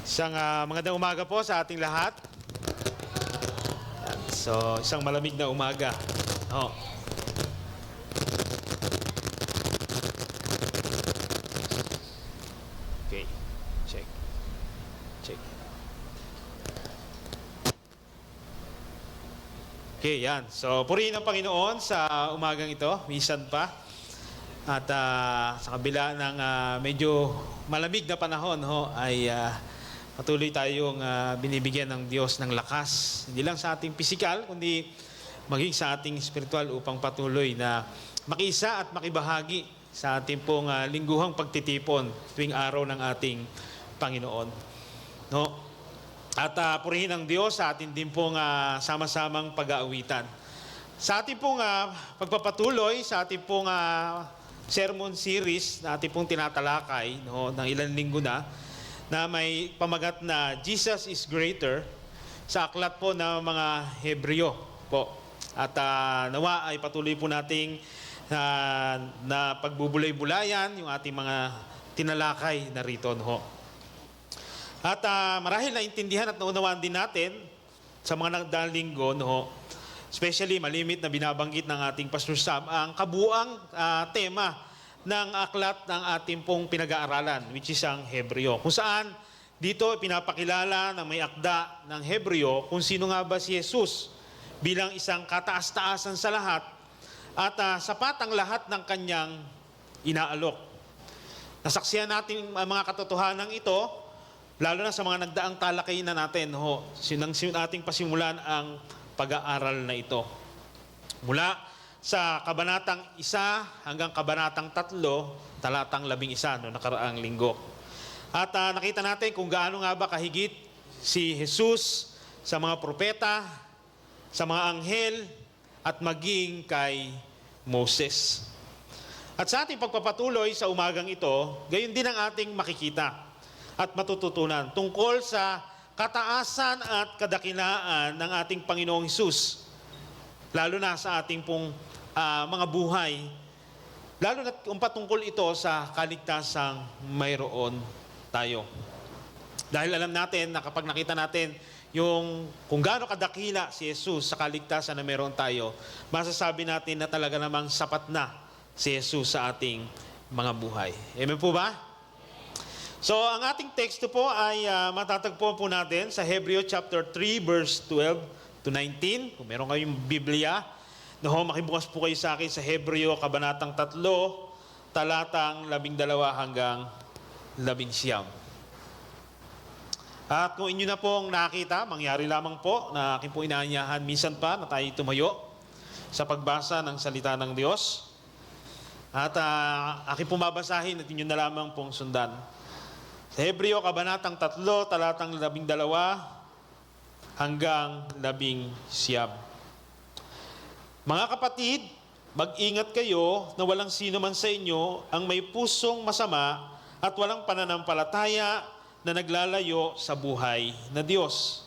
Isang magandang umaga po sa ating lahat. Yan. So, isang malamig na umaga. Oh. Okay. Check. Check. Okay, yan. So, purihin ang Panginoon sa umagang ito. Minsan pa. At sa kabila ng medyo malamig na panahon, ay patuloy tayong binibigyan ng Diyos ng lakas. Hindi lang sa ating pisikal, kundi maging sa ating spiritual upang patuloy na makiisa at makibahagi sa ating pong lingguhang pagtitipon tuwing araw ng ating Panginoon. No? At purihin ang Diyos sa ating din pong sama-samang pag-aawitan. Sa ating pong pagpapatuloy, sa ating pong sermon series na ating pong tinatalakay ng ilang linggo na may pamagat na Jesus is Greater sa aklat po ng mga Hebreo po. At nawa ay patuloy po nating na pagbubulay-bulayan yung ating mga tinalakay na rito. At marahil naintindihan at naunawaan din natin sa mga nagdaang linggo, especially malimit na binabanggit ng ating Pastor Sam, ang kabuang tema ng aklat ng ating pong pinag-aaralan, which is ang Hebreo. Kung saan dito pinapakilala ng may akda ng Hebreo kung sino nga ba si Jesus bilang isang kataas-taasan sa lahat at sapat ang lahat ng kanyang inaalok. Nasaksihan natin ang mga katotohanan ito, lalo na sa mga nagdaang talakayin na natin, sinang ating pasimulan ang pag-aaral na ito. Mula sa kabanatang 1 hanggang kabanatang 3, talatang 11, nakaraang linggo. At nakita natin kung gaano nga ba kahigit si Jesus sa mga propeta, sa mga anghel, at maging kay Moses. At sa ating pagpapatuloy sa umagang ito, gayon din ang ating makikita at matututunan tungkol sa kataasan at kadakilaan ng ating Panginoong Hesus, lalo na sa ating pong mga buhay, lalo na patungkol ito sa kaligtasang mayroon tayo. Dahil alam natin na kapag nakita natin yung kung gaano kadakila si Jesus sa kaligtasan na mayroon tayo, masasabi natin na talaga namang sapat na si Jesus sa ating mga buhay. Amen po ba? So, ang ating teksto po ay matatagpuan po natin sa Hebreo chapter 3, verse 12 to 19. Kung meron kayong Biblia, makibukas po kayo sa akin sa Hebreo, kabanatang 3, talatang 12 hanggang 11. At kung inyo na pong nakita, mangyari lamang po na aking po inaanyahan minsan pa na tayo tumayo sa pagbasa ng salita ng Diyos. At aking pumabasahin at inyo na lamang pong sundan. Sa Hebreo, kabanatang 3, talatang 12 hanggang 11. Mga kapatid, mag-ingat kayo na walang sino man sa inyo ang may pusong masama at walang pananampalataya na naglalayo sa buhay na Diyos.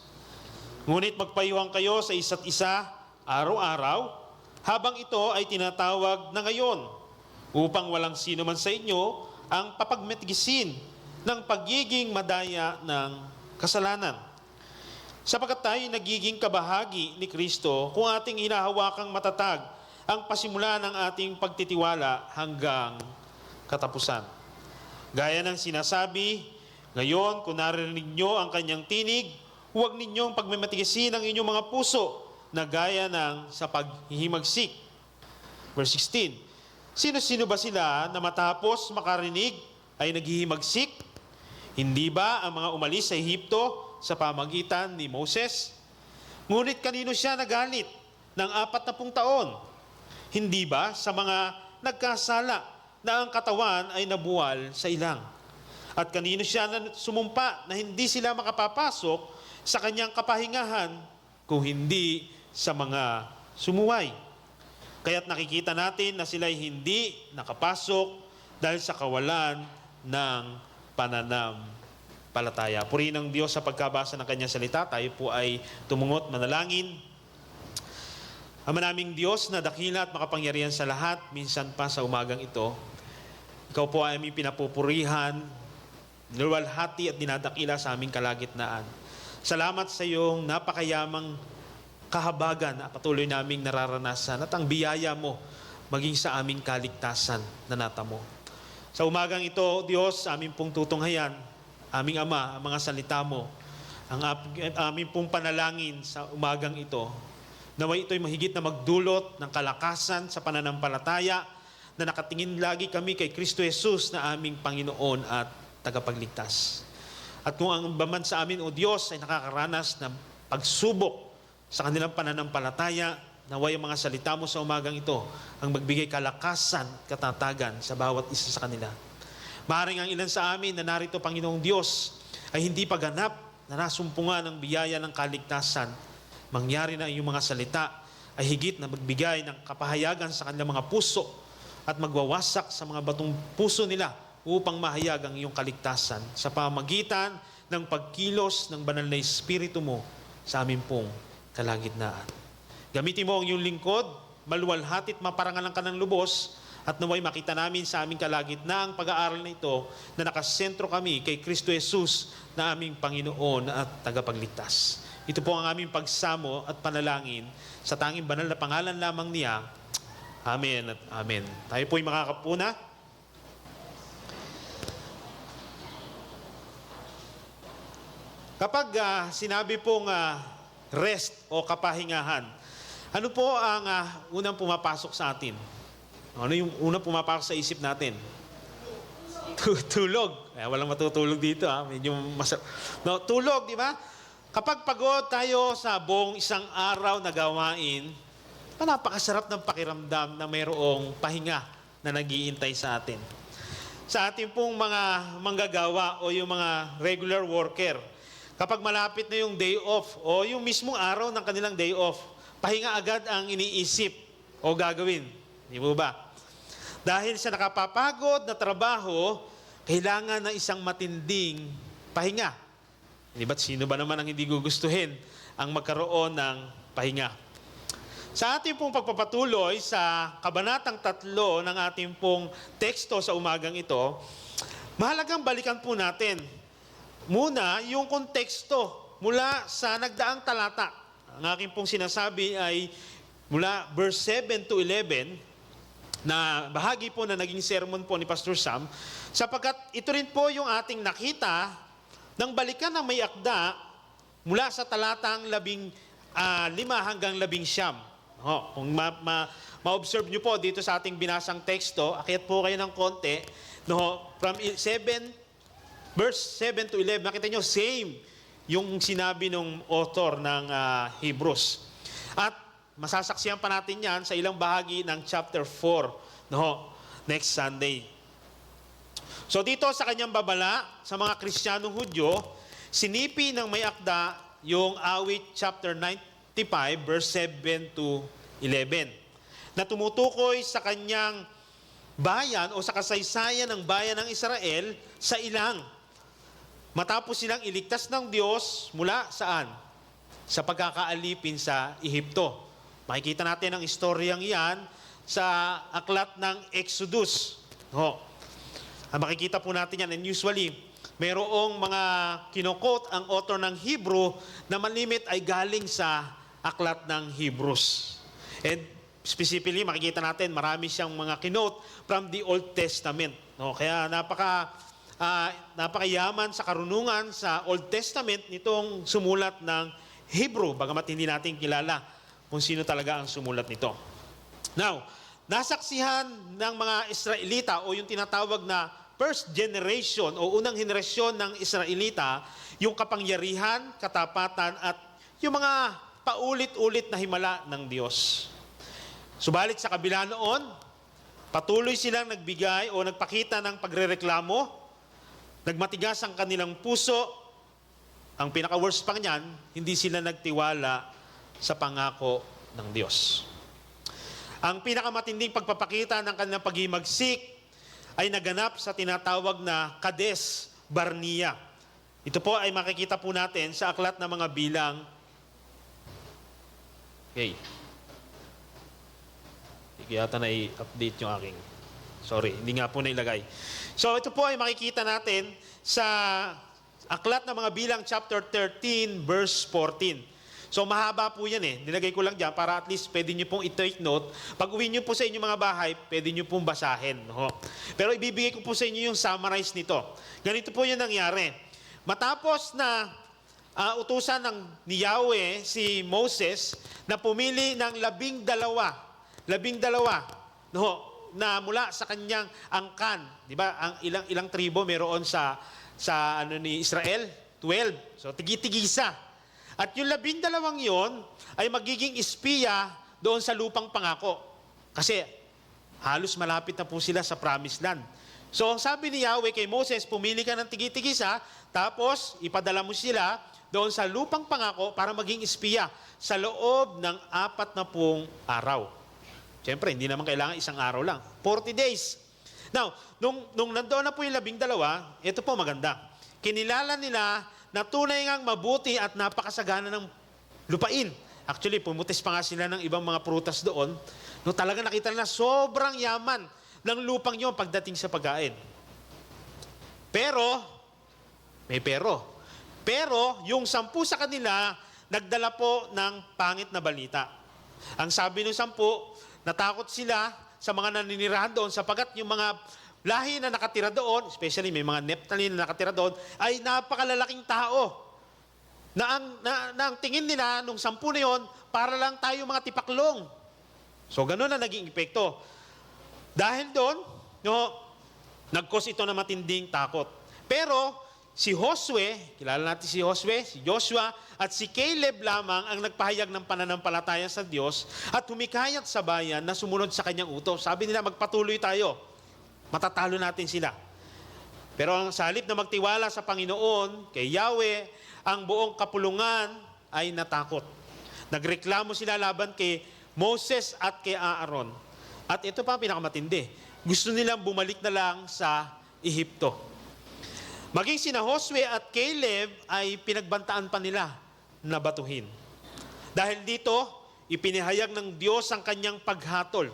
Ngunit magpayuhan kayo sa isa't isa araw-araw habang ito ay tinatawag na ngayon upang walang sino man sa inyo ang papagmatigisin ng pagiging madaya ng kasalanan. Sapagkat tayo nagiging kabahagi ni Kristo kung ating hinahawakang matatag ang pasimula ng ating pagtitiwala hanggang katapusan. Gaya ng sinasabi, ngayon kung narinig nyo ang kanyang tinig, huwag ninyong pagmamatigisin ang inyong mga puso na gaya ng sa paghihimagsik. Verse 16, sino-sino ba sila na matapos makarinig ay naghihimagsik? Hindi ba ang mga umalis sa Ehipto sa pamagitan ni Moses? Ngunit kanino siya nagalit ng 40 taon? Hindi ba sa mga nagkasala na ang katawan ay nabuwal sa ilang? At kanino siya sumumpa na hindi sila makapapasok sa kanyang kapahingahan kung hindi sa mga sumuway? Kaya't nakikita natin na sila'y hindi nakapasok dahil sa kawalan ng pananampalataya. Purihin ng Diyos sa pagkabasa ng kanyang salita. Tayo po ay tumungot, manalangin. Ama naming Diyos na dakila at makapangyarihan sa lahat, minsan pa sa umagang ito, Ikaw po ay aming pinapupurihan niluwalhati at dinadakila sa aming kalagitnaan. Salamat sa iyong napakayamang kahabagan na patuloy naming nararanasan at ang biyaya mo maging sa aming kaligtasan na natamo. Sa umagang ito, Diyos, aming pong tutunghayan, aming Ama, ang mga salita mo, ang aming pong panalangin sa umagang ito, naway ito'y mahigit na magdulot ng kalakasan sa pananampalataya na nakatingin lagi kami kay Kristo Jesus na aming Panginoon at tagapagligtas. At kung ang baman sa amin, O Diyos, ay nakakaranas ng pagsubok sa kanilang pananampalataya, naway ang mga salita mo sa umagang ito ang magbigay kalakasan, katatagan sa bawat isa sa kanila. Maaaring ang ilan sa amin na narito, Panginoong Diyos, ay hindi paganap na nasumpungan ng biyaya ng kaligtasan. Mangyari na ang iyong mga salita ay higit na magbigay ng kapahayagan sa kanilang mga puso at magwawasak sa mga batong puso nila upang mahayag ang iyong kaligtasan sa pamagitan ng pagkilos ng banal na Espiritu mo sa amin pong kalagitnaan. Gamitin mo ang iyong lingkod, maluwalhati at maparangalan ka ng lubos, at naway makita namin sa aming kalagitnaang pag-aaral na ito na nakasentro kami kay Kristo Jesus na aming Panginoon at tagapagligtas. Ito po ang aming pagsamo at panalangin sa tanging banal na pangalan lamang niya. Amen at amen. Tayo po'y makakapuna. Kapag sinabi pong rest o kapahingahan, ano po ang unang pumapasok sa atin? Ano yung unang pumapasok sa isip natin? Tulog. Walang matutulog dito. Medyo no, tulog, di ba? Kapag pagod tayo sa buong isang araw na gawain, napakasarap ng pakiramdam na mayroong pahinga na nag-iintay sa atin. Sa ating pong mga manggagawa o yung mga regular worker, kapag malapit na yung day off o yung mismong araw ng kanilang day off, pahinga agad ang iniisip o gagawin. Di ba ba? Dahil sa nakapapagod na trabaho, kailangan ng isang matinding pahinga. Di ba't sino ba naman ang hindi gugustuhin ang magkaroon ng pahinga? Sa ating pong pagpapatuloy sa kabanatang 3 ng ating pong teksto sa umagang ito, mahalagang balikan po natin muna yung konteksto mula sa nagdaang talata. Ang aking pong sinasabi ay mula verse 7 to 11, na bahagi po na naging sermon po ni Pastor Sam, sapagkat ito rin po yung ating nakita ng balikan ng may akda mula sa talatang 5 hanggang 19. Kung ma-observe nyo po dito sa ating binasang teksto, akyat po kayo ng konti, from verse 7 to 11, makita nyo, same yung sinabi ng author ng Hebrews. At masasaksihan pa natin yan sa ilang bahagi ng chapter 4, next Sunday. So dito sa kanyang babala, sa mga Kristiyanong Hudyo, sinipi ng may akda yung awit chapter 95, verse 7 to 11, na tumutukoy sa kanyang bayan o sa kasaysayan ng bayan ng Israel sa ilang. Matapos silang iligtas ng Diyos mula saan? Sa pagkakaalipin sa Ehipto. Makikita natin ang istoryang iyan sa aklat ng Exodus. Makikita po natin yan, and usually, mayroong mga kinokot ang author ng Hebrew na malimit ay galing sa aklat ng Hebrews. And specifically, makikita natin, marami siyang mga kinote from the Old Testament. Kaya napakayaman sa karunungan sa Old Testament nitong sumulat ng Hebrew, bagamat hindi natin kilala kung sino talaga ang sumulat nito. Now, nasaksihan ng mga Israelita o yung tinatawag na first generation o unang henerasyon ng Israelita yung kapangyarihan, katapatan at yung mga paulit-ulit na himala ng Diyos. Subalit sa kabila noon, patuloy silang nagbigay o nagpakita ng pagrereklamo, nagmatigas ang kanilang puso. Ang pinaka-worst pang niyan, hindi sila nagtiwala sa pangako ng Diyos. Ang pinakamatinding pagpapakita ng kanilang paghimagsik ay naganap sa tinatawag na Kades Barnea. Ito po ay makikita po natin sa aklat ng mga bilang. Okay. Hindi yata na i-update yung aking Sorry, hindi nga po nailagay. So ito po ay makikita natin sa Aklat ng mga Bilang chapter 13 verse 14. So mahaba po yan eh. Nilagay ko lang dyan para at least pwede nyo pong i-take note. Pag uwi nyo po sa inyong mga bahay, pwede nyo pong basahin. No? Pero ibibigay ko po sa inyo yung summarize nito. Ganito po yung nangyari. Matapos na utusan ni Yahweh si Moses na pumili ng 12 no, na mula sa kanyang angkan. Di ba? Ang ilang tribo meron sa ni Israel? 12. So tigi-tigisa. At yung 12 yon ay magiging espiya doon sa lupang pangako. Kasi halos malapit na po sila sa promised land. So sabi ni Yahweh kay Moses, pumili ka ng tigi-tigisa, tapos ipadala mo sila doon sa lupang pangako para maging espiya sa loob ng 40 araw. Siyempre, hindi naman kailangan isang araw lang. 40 days. Now, nung nandoon na po yung 12, ito po maganda. Kinilala nila na tunay ngang mabuti at napakasagana ng lupain. Actually, pumutis pa nga sila ng ibang mga prutas doon. No, talaga nakita nila sobrang yaman ng lupang yun pagdating sa pagkain. Pero, may pero. Pero, yung 10 sa kanila, nagdala po ng pangit na balita. Ang sabi ng 10, natakot sila sa mga naninirahan doon sapagkat yung mga lahi na nakatira doon, especially may mga Nephtali na nakatira doon, ay napakalalaking tao. Na ang tingin nila nung 10 na yon, para lang tayo mga tipaklong. So ganun na naging epekto. Dahil doon, no, nag-cause ito na matinding takot. Pero si Josue, kilala natin si Josue, si Joshua, at si Caleb lamang ang nagpahayag ng pananampalataya sa Diyos at humikayat sa bayan na sumunod sa kanyang utos. Sabi nila, magpatuloy tayo. Matatalo natin sila. Pero ang salip na magtiwala sa Panginoon, kay Yahweh, ang buong kapulungan ay natakot. Nagreklamo sila laban kay Moses at kay Aaron. At ito pa ang pinakamatindi. Gusto nilang bumalik na lang sa Ehipto. Maging sina Josue at Caleb ay pinagbantaan pa nila na batuhin. Dahil dito, ipinahayag ng Diyos ang kanyang paghatol.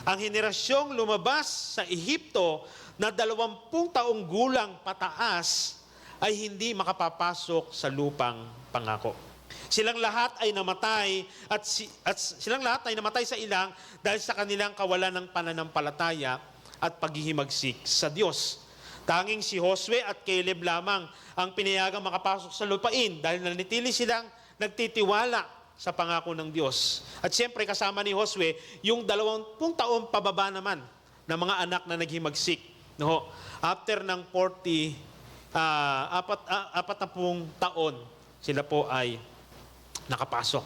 Ang henerasyong lumabas sa Ehipto na 20 taong gulang pataas ay hindi makapapasok sa lupang pangako. Silang lahat ay namatay at silang lahat ay namatay sa ilang dahil sa kanilang kawalan ng pananampalataya at paghihimagsik sa Diyos. Tanging si Josue at Caleb lamang ang pinayagang makapasok sa lupain dahil nanitili silang nagtitiwala sa pangako ng Diyos. At siyempre kasama ni Josue yung 20 taong pababa naman ng mga anak na naghimagsik. No? After ng 40 taon, sila po ay nakapasok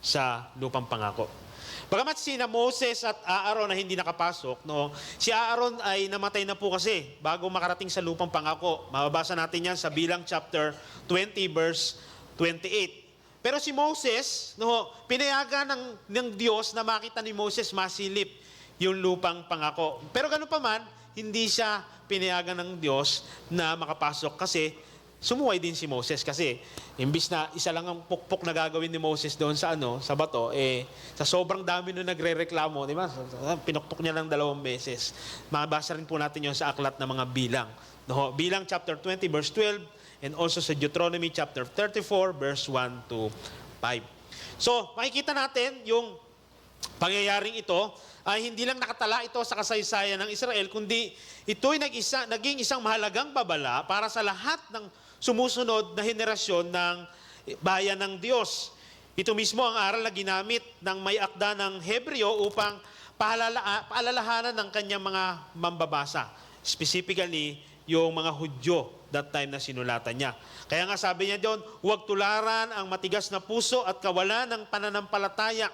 sa lupang pangako. Bagamat sina Moses at Aaron na hindi nakapasok, no, si Aaron ay namatay na po kasi bago makarating sa lupang pangako. Mababasa natin yan sa Bilang chapter 20 verse 28. Pero si Moses, no, pinayagan ng Diyos na makita ni Moses masilip yung lupang pangako. Pero gano'n pa man, hindi siya pinayagan ng Diyos na makapasok kasi sumuway din si Moses kasi imbis na isa lang ang pukpok na gagawin ni Moses doon sa sa bato, sa sobrang dami nung nagrereklamo, di ba? Pinukpok niya lang 2 beses. Mabasa rin po natin yon sa aklat ng mga Bilang. No, Bilang chapter 20 verse 12 and also sa Deuteronomy chapter 34 verse 1 to 5. So, makikita natin yung pangyayaring ito ay hindi lang nakatala ito sa kasaysayan ng Israel, kundi ito'y naging isang mahalagang babala para sa lahat ng sumusunod na henerasyon ng bayan ng Diyos. Ito mismo ang aral na ginamit ng may akda ng Hebreo upang paalalahanan ng kanyang mga mambabasa. Specifically, yung mga Hudyo that time na sinulatan niya. Kaya nga sabi niya doon, huwag tularan ang matigas na puso at kawalan ng pananampalataya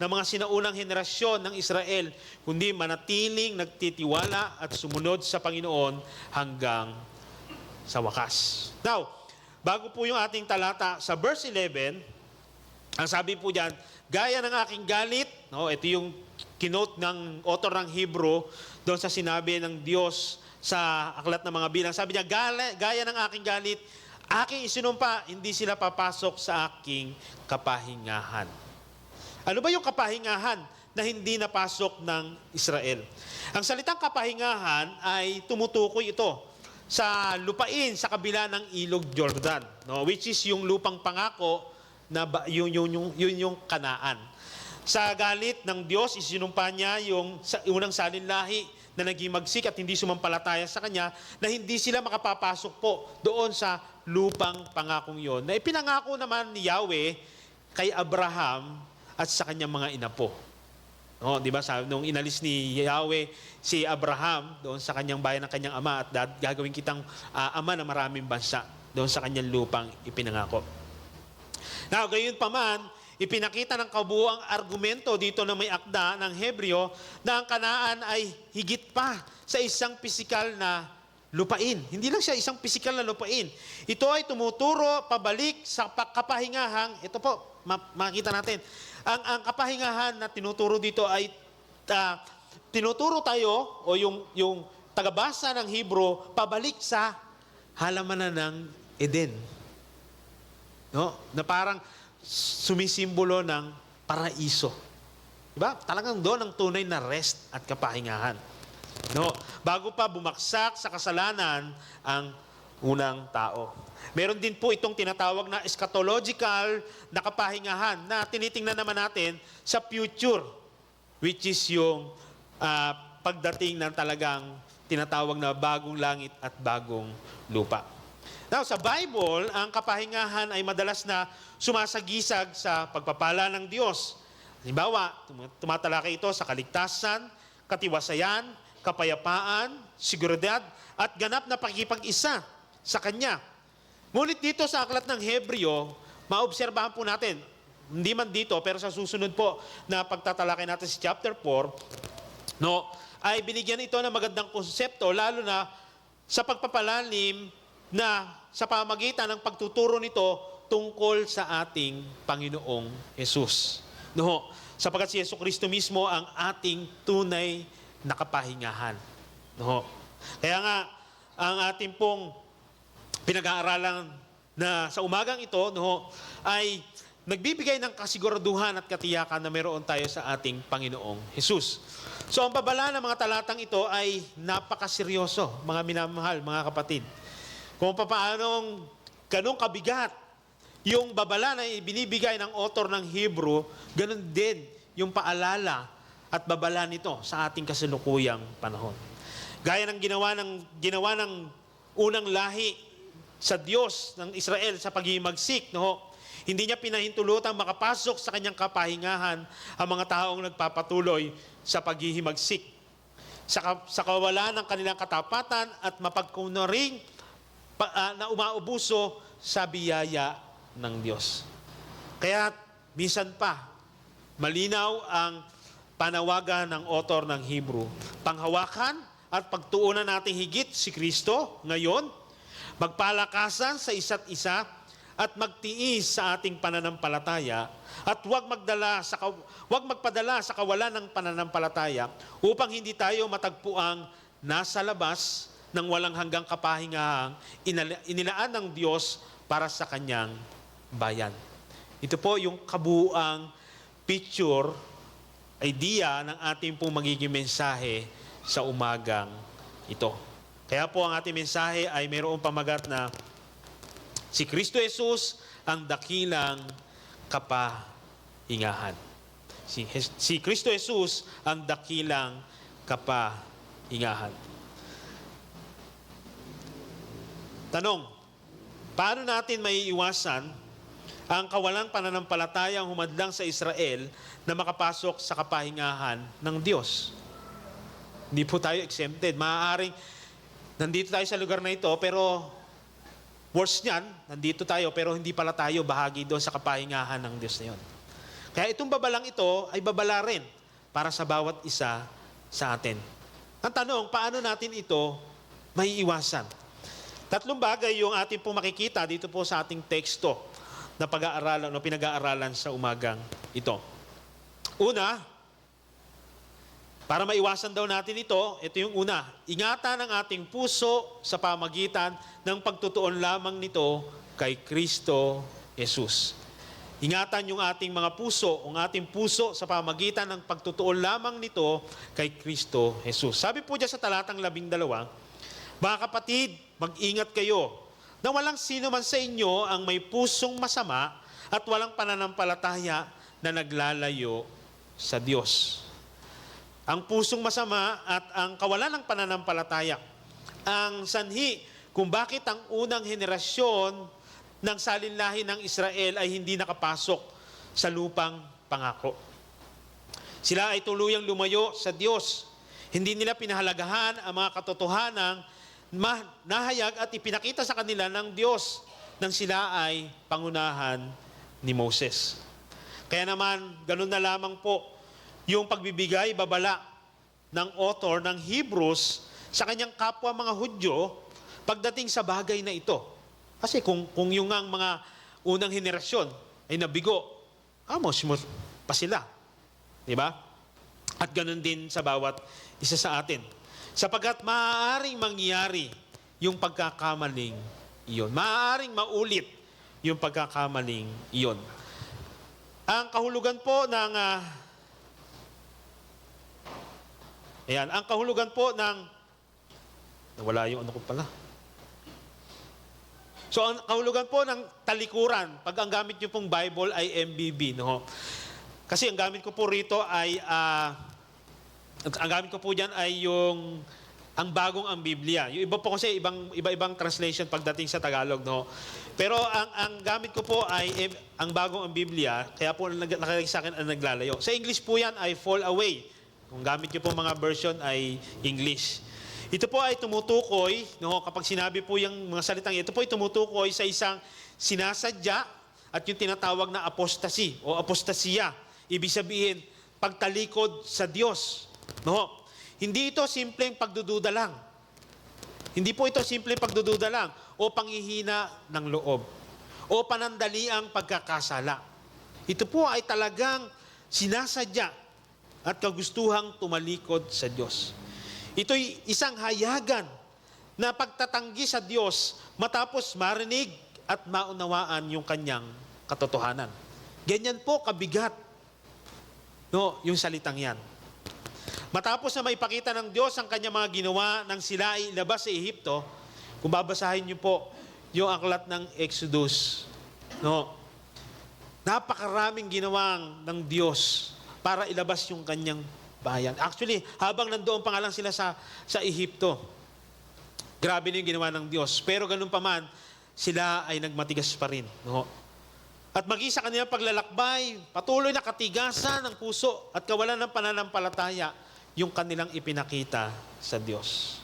ng mga sinaunang henerasyon ng Israel, kundi manatiling nagtitiwala at sumunod sa Panginoon hanggang sa wakas. Now, bago po yung ating talata sa verse 11, ang sabi po diyan, gaya ng aking galit, no, ito yung kinote ng author ng Hebrew doon sa sinabi ng Diyos sa aklat ng mga Bilang. Sabi niya, gaya ng aking galit, aking isinumpa, hindi sila papasok sa aking kapahingahan. Ano ba yung kapahingahan na hindi napasok ng Israel. Ang salitang kapahingahan ay tumutukoy ito sa lupain sa kabila ng ilog Jordan, no? Which is yung lupang pangako na yun yung Kanaan. Sa galit ng Diyos, isinumpa niya yung unang salinlahi na naging magsik at hindi sumampalataya sa Kanya, na hindi sila makapapasok po doon sa lupang pangakong yon, na ipinangako naman ni Yahweh kay Abraham at sa kanyang mga inapo. No, di ba? Nung inalis ni Yahweh si Abraham doon sa kanyang bayan ng kanyang ama at gagawin kitang ama ng maraming bansa doon sa kanyang lupang ipinangako. Now, gayon pa man, ipinakita ng kabuuang argumento dito na may akda ng Hebreo na ang Kanaan ay higit pa sa isang pisikal na lupain. Hindi lang siya isang pisikal na lupain. Ito ay tumuturo pabalik sa kapahingahang, ito po, makikita natin, ang kapahingahan na tinuturo dito ay tinuturo tayo o yung tagabasa ng Hebrew pabalik sa halamanan ng Eden. No? Na parang sumisimbolo ng paraiso. Diba? Talagang doon ang tunay na rest at kapahingahan. No? Bago pa bumaksak sa kasalanan ang unang tao. Meron din po itong tinatawag na eschatological na kapahingahan na tinitingnan naman natin sa future, which is yung pagdating ng talagang tinatawag na bagong langit at bagong lupa. Now, sa Bible, ang kapahingahan ay madalas na sumasagisag sa pagpapala ng Diyos. Halimbawa, tumatalakay ito sa kaligtasan, katiwasayan, kapayapaan, seguridad, at ganap na pakikipag-isa sa Kanya. Ngunit dito sa aklat ng Hebreo, maobserbahan po natin, hindi man dito, pero sa susunod po na pagtatalakay natin sa chapter 4, no, ay binigyan ito ng magandang konsepto, lalo na sa pagpapalalim na sa pamagitan ng pagtuturo nito tungkol sa ating Panginoong Jesus. No, sapagat si Jesucristo mismo ang ating tunay na kapahingahan. No. Kaya nga, ang ating pong pinag-aaralan na sa umagang ito, no, ay nagbibigay ng kasiguraduhan at katiyakan na meron tayo sa ating Panginoong Jesus. So ang babala ng mga talatang ito ay napakaseryoso, mga minamahal, mga kapatid. Kung paanong ganong kabigat yung babala na binibigay ng author ng Hebrew, ganun din yung paalala at babala nito sa ating kasalukuyang panahon. Gaya ng ginawa ng unang lahi sa Diyos ng Israel sa paghihimagsik, no? Hindi niya pinahintulutang makapasok sa kanyang kapahingahan ang mga taong nagpapatuloy sa paghihimagsik. Sa kawalan ng kanilang katapatan at mapagkunaring na umaubuso sa biyaya ng Diyos. Kaya minsan pa, malinaw ang panawagan ng author ng Hebrew. Panghawakan at pagtuunan natin higit si Kristo ngayon, magpalakasan sa isa't isa at magtiis sa ating pananampalataya at huwag magpadala sa kawalan ng pananampalataya upang hindi tayo matagpuang nasa labas ng walang hanggang kapahingahang inilaan ng Diyos para sa kanyang bayan. Ito po yung kabuuang picture, idea ng ating pong magiging mensahe sa umagang ito. Kaya po ang ating mensahe ay mayroong pamagat na si Kristo Jesus ang dakilang kapahingahan. Si Kristo Jesus ang dakilang kapahingahan. Tanong, paano natin maiiwasan ang kawalang pananampalatayang humadlang sa Israel na makapasok sa kapahingahan ng Diyos? Hindi po tayo exempted. Maaaring nandito tayo sa lugar na ito, pero worse niyan, nandito tayo, pero hindi pala tayo bahagi doon sa kapahingahan ng Diyos na yun. Kaya itong babalang ito ay babala rin para sa bawat isa sa atin. Ang tanong, paano natin ito maiiwasan? Tatlong bagay yung ating pong makikita dito po sa ating teksto na pag-aaralan o pinag-aaralan sa umagang ito. Una, para maiwasan daw natin ito yung una, ingatan ang ating puso sa pamagitan ng pagtutuon lamang nito kay Kristo Jesus. Ingatan yung ating mga puso, ang ating puso sa pamagitan ng pagtutuon lamang nito kay Kristo Jesus. Sabi po dyan sa talatang 12, mga kapatid, mag-ingat kayo na walang sino man sa inyo ang may pusong masama at walang pananampalataya na naglalayo sa Diyos. Ang pusong masama at ang kawalan ng pananampalataya, ang sanhi kung bakit ang unang henerasyon ng salinlahi ng Israel ay hindi nakapasok sa lupang pangako. Sila ay tuluyang lumayo sa Diyos. Hindi nila pinahalagahan ang mga katotohanang nahayag at ipinakita sa kanila ng Diyos nang sila ay pangunahan ni Moses. Kaya naman, ganun na lamang po yung pagbibigay, babala ng author ng Hebrews sa kanyang kapwa mga Hudyo pagdating sa bagay na ito. Kasi kung yung ang mga unang henerasyon ay nabigo, amos pa sila. Di ba? At ganun din sa bawat isa sa atin. Sapagkat maaaring mangyari yung pagkakamaling iyon. Maaaring maulit yung pagkakamaling iyon. Ang kahulugan po ng ang kahulugan po ng nawala yung ano ko pala. So, ang kahulugan po ng talikuran, pag ang gamit nyo pong Bible ay MBB, no? Kasi ang gamit ko po rito ay, ang gamit ko po dyan ay ang bagong ang Biblia. Yung iba po kasi, iba-ibang translation pagdating sa Tagalog, no? Pero ang gamit ko po ay ang bagong ang Biblia, kaya po nakalagay sa akin ang naglalayo. Sa English po yan ay fall away. Kung gamit nyo po mga version ay English. Ito po ay tumutukoy, no, kapag sinabi po yung mga salitang ito po ay tumutukoy sa isang sinasadya at yung tinatawag na apostasy o apostasya. Ibig sabihin, pagtalikod sa Diyos. No? Hindi ito simpleng pagdududa lang. Hindi po ito simpleng pagdududa lang o panghihina ng loob o panandaliang pagkakasala. Ito po ay talagang sinasadya at kagustuhang tumalikod sa Diyos. Ito'y isang hayagan na pagtatanggi sa Diyos matapos marinig at maunawaan yung kanyang katotohanan. Ganyan po kabigat, no, yung salitang yan. Matapos na maipakita ng Diyos ang kanyang mga ginawa nang sila ay ilabas sa Ehipto, kung babasahin niyo po yung aklat ng Exodus, no, napakaraming ginawang ng Diyos para ilabas yung kanyang bayan. Actually, habang nandoon pa nga lang sila sa Ehipto, grabe na yung ginawa ng Diyos. Pero ganun pa man, sila ay nagmatigas pa rin. No? At maging sa kanilang paglalakbay, patuloy na katigasan ng puso at kawalan ng pananampalataya yung kanilang ipinakita sa Diyos.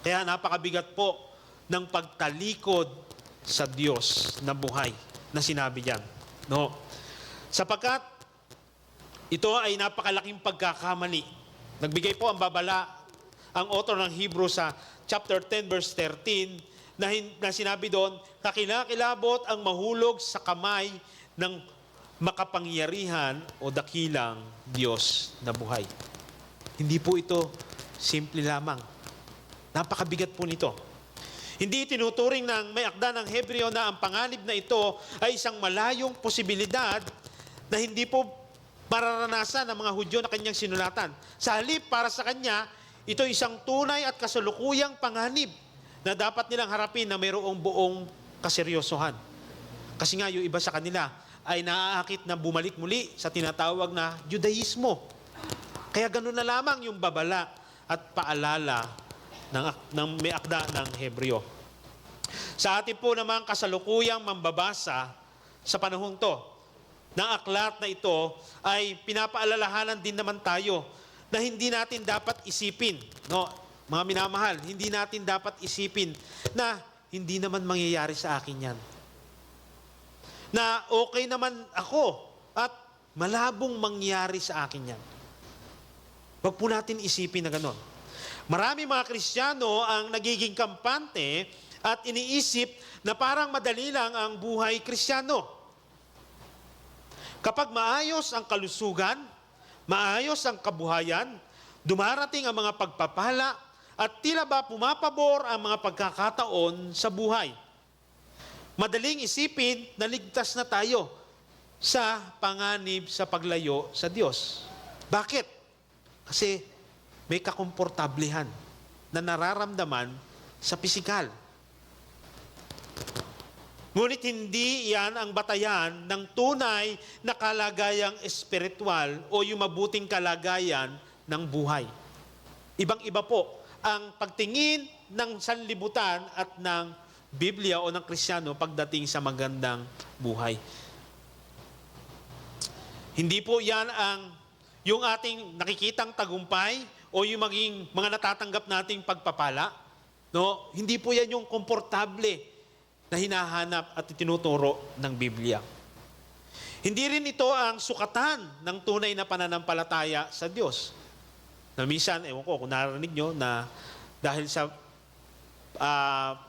Kaya napakabigat po ng pagtalikod sa Diyos na buhay na sinabi diyan. No? Sapagkat ito ay napakalaking pagkakamali. Nagbigay po ang babala ang author ng Hebrews sa chapter 10 verse 13 na sinabi doon, kakilakilabot ang mahulog sa kamay ng makapangyarihan o dakilang Diyos na buhay. Hindi po ito simple lamang. Napakabigat po nito. Hindi tinuturing ng may akda ng Hebreo na ang panganib na ito ay isang malayong posibilidad na hindi po mararanasan ng mga Hudyo na kanyang sinulatan. Sa halip, para sa kanya, ito isang tunay at kasalukuyang panganib na dapat nilang harapin na mayroong buong kaseryosohan. Kasi nga, yung iba sa kanila ay naaakit na bumalik muli sa tinatawag na Judaismo. Kaya ganun na lamang yung babala at paalala ng may akda ng Hebreo. Sa atin po namang kasalukuyang mambabasa sa panahong to, ng aklat na ito ay pinapaalalahanan din naman tayo na hindi natin dapat isipin, no, mga minamahal, hindi natin dapat isipin na hindi naman mangyayari sa akin yan. Na okay naman ako at malabong mangyari sa akin yan. Huwag po natin isipin na gano'n. Marami mga Kristiyano ang nagiging kampante at iniisip na parang madali lang ang buhay Kristiyano. Kapag maayos ang kalusugan, maayos ang kabuhayan, dumarating ang mga pagpapala at tila ba pumapabor ang mga pagkakataon sa buhay. Madaling isipin na ligtas na tayo sa panganib sa paglayo sa Diyos. Bakit? Kasi may kakomportablehan na nararamdaman sa pisikal. Ngunit hindi yan ang batayan ng tunay na kalagayang espiritual o yung mabuting kalagayan ng buhay. Ibang-iba po ang pagtingin ng sanlibutan at ng Biblia o ng Kristiyano pagdating sa magandang buhay. Hindi po yan yung ating nakikitang tagumpay o yung maging mga natatanggap nating pagpapala. No? Hindi po yan yung komportable na hinahanap at itinuturo ng Biblia. Hindi rin ito ang sukatan ng tunay na pananampalataya sa Diyos. Na minsan, ewan ko kung narinig nyo na dahil sa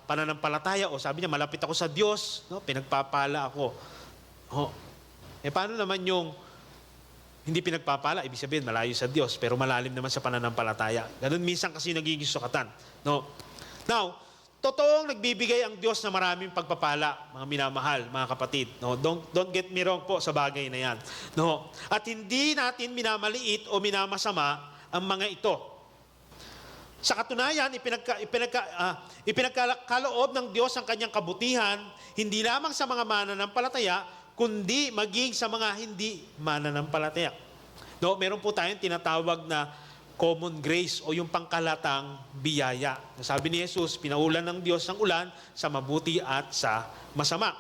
pananampalataya o sabi niya, malapit ako sa Diyos, no? Pinagpapala ako. Paano naman yung hindi pinagpapala? Ibig sabihin, malayo sa Diyos, pero malalim naman sa pananampalataya. Ganun minsan kasi nagiging sukatan. No? Now, totoong nagbibigay ang Diyos na maraming pagpapala, mga minamahal, mga kapatid. No? Don't get me wrong po sa bagay na yan. No? At hindi natin minamaliit o minamasama ang mga ito. Sa katunayan, ipinagkaloob ng Diyos ang kanyang kabutihan, hindi lamang sa mga mananampalataya, kundi maging sa mga hindi mananampalataya. No, meron po tayong tinatawag na common grace o yung pangkalatang biyaya. Sabi ni Jesus, pinaulan ng Diyos ang ulan sa mabuti at sa masama.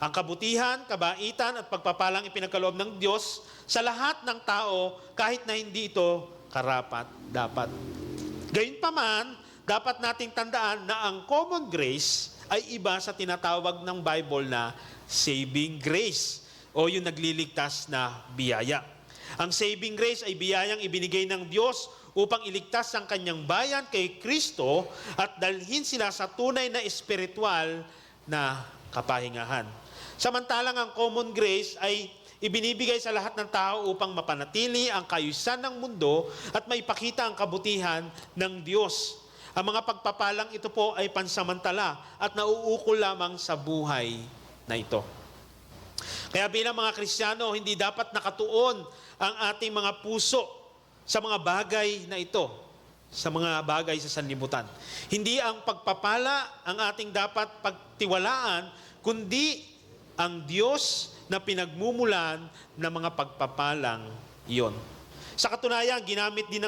Ang kabutihan, kabaitan at pagpapalang ipinagkaloob ng Diyos sa lahat ng tao kahit na hindi ito karapat-dapat. Gayunpaman, dapat nating tandaan na ang common grace ay iba sa tinatawag ng Bible na saving grace o yung nagliligtas na biyaya. Ang saving grace ay biyayang ibinigay ng Diyos upang iligtas ang kanyang bayan kay Kristo at dalhin sila sa tunay na espiritual na kapahingahan. Samantalang ang common grace ay ibinibigay sa lahat ng tao upang mapanatili ang kaayusan ng mundo at maipakita ang kabutihan ng Diyos. Ang mga pagpapalang ito po ay pansamantala at nauukol lamang sa buhay na ito. Kaya bilang mga Kristiyano, hindi dapat nakatuon ang ating mga puso sa mga bagay na ito, sa mga bagay sa sanlibutan. Hindi ang pagpapala ang ating dapat pagtiwalaan, kundi ang Diyos na pinagmumulan ng mga pagpapalang iyon. Sa katunayan, ginagamit din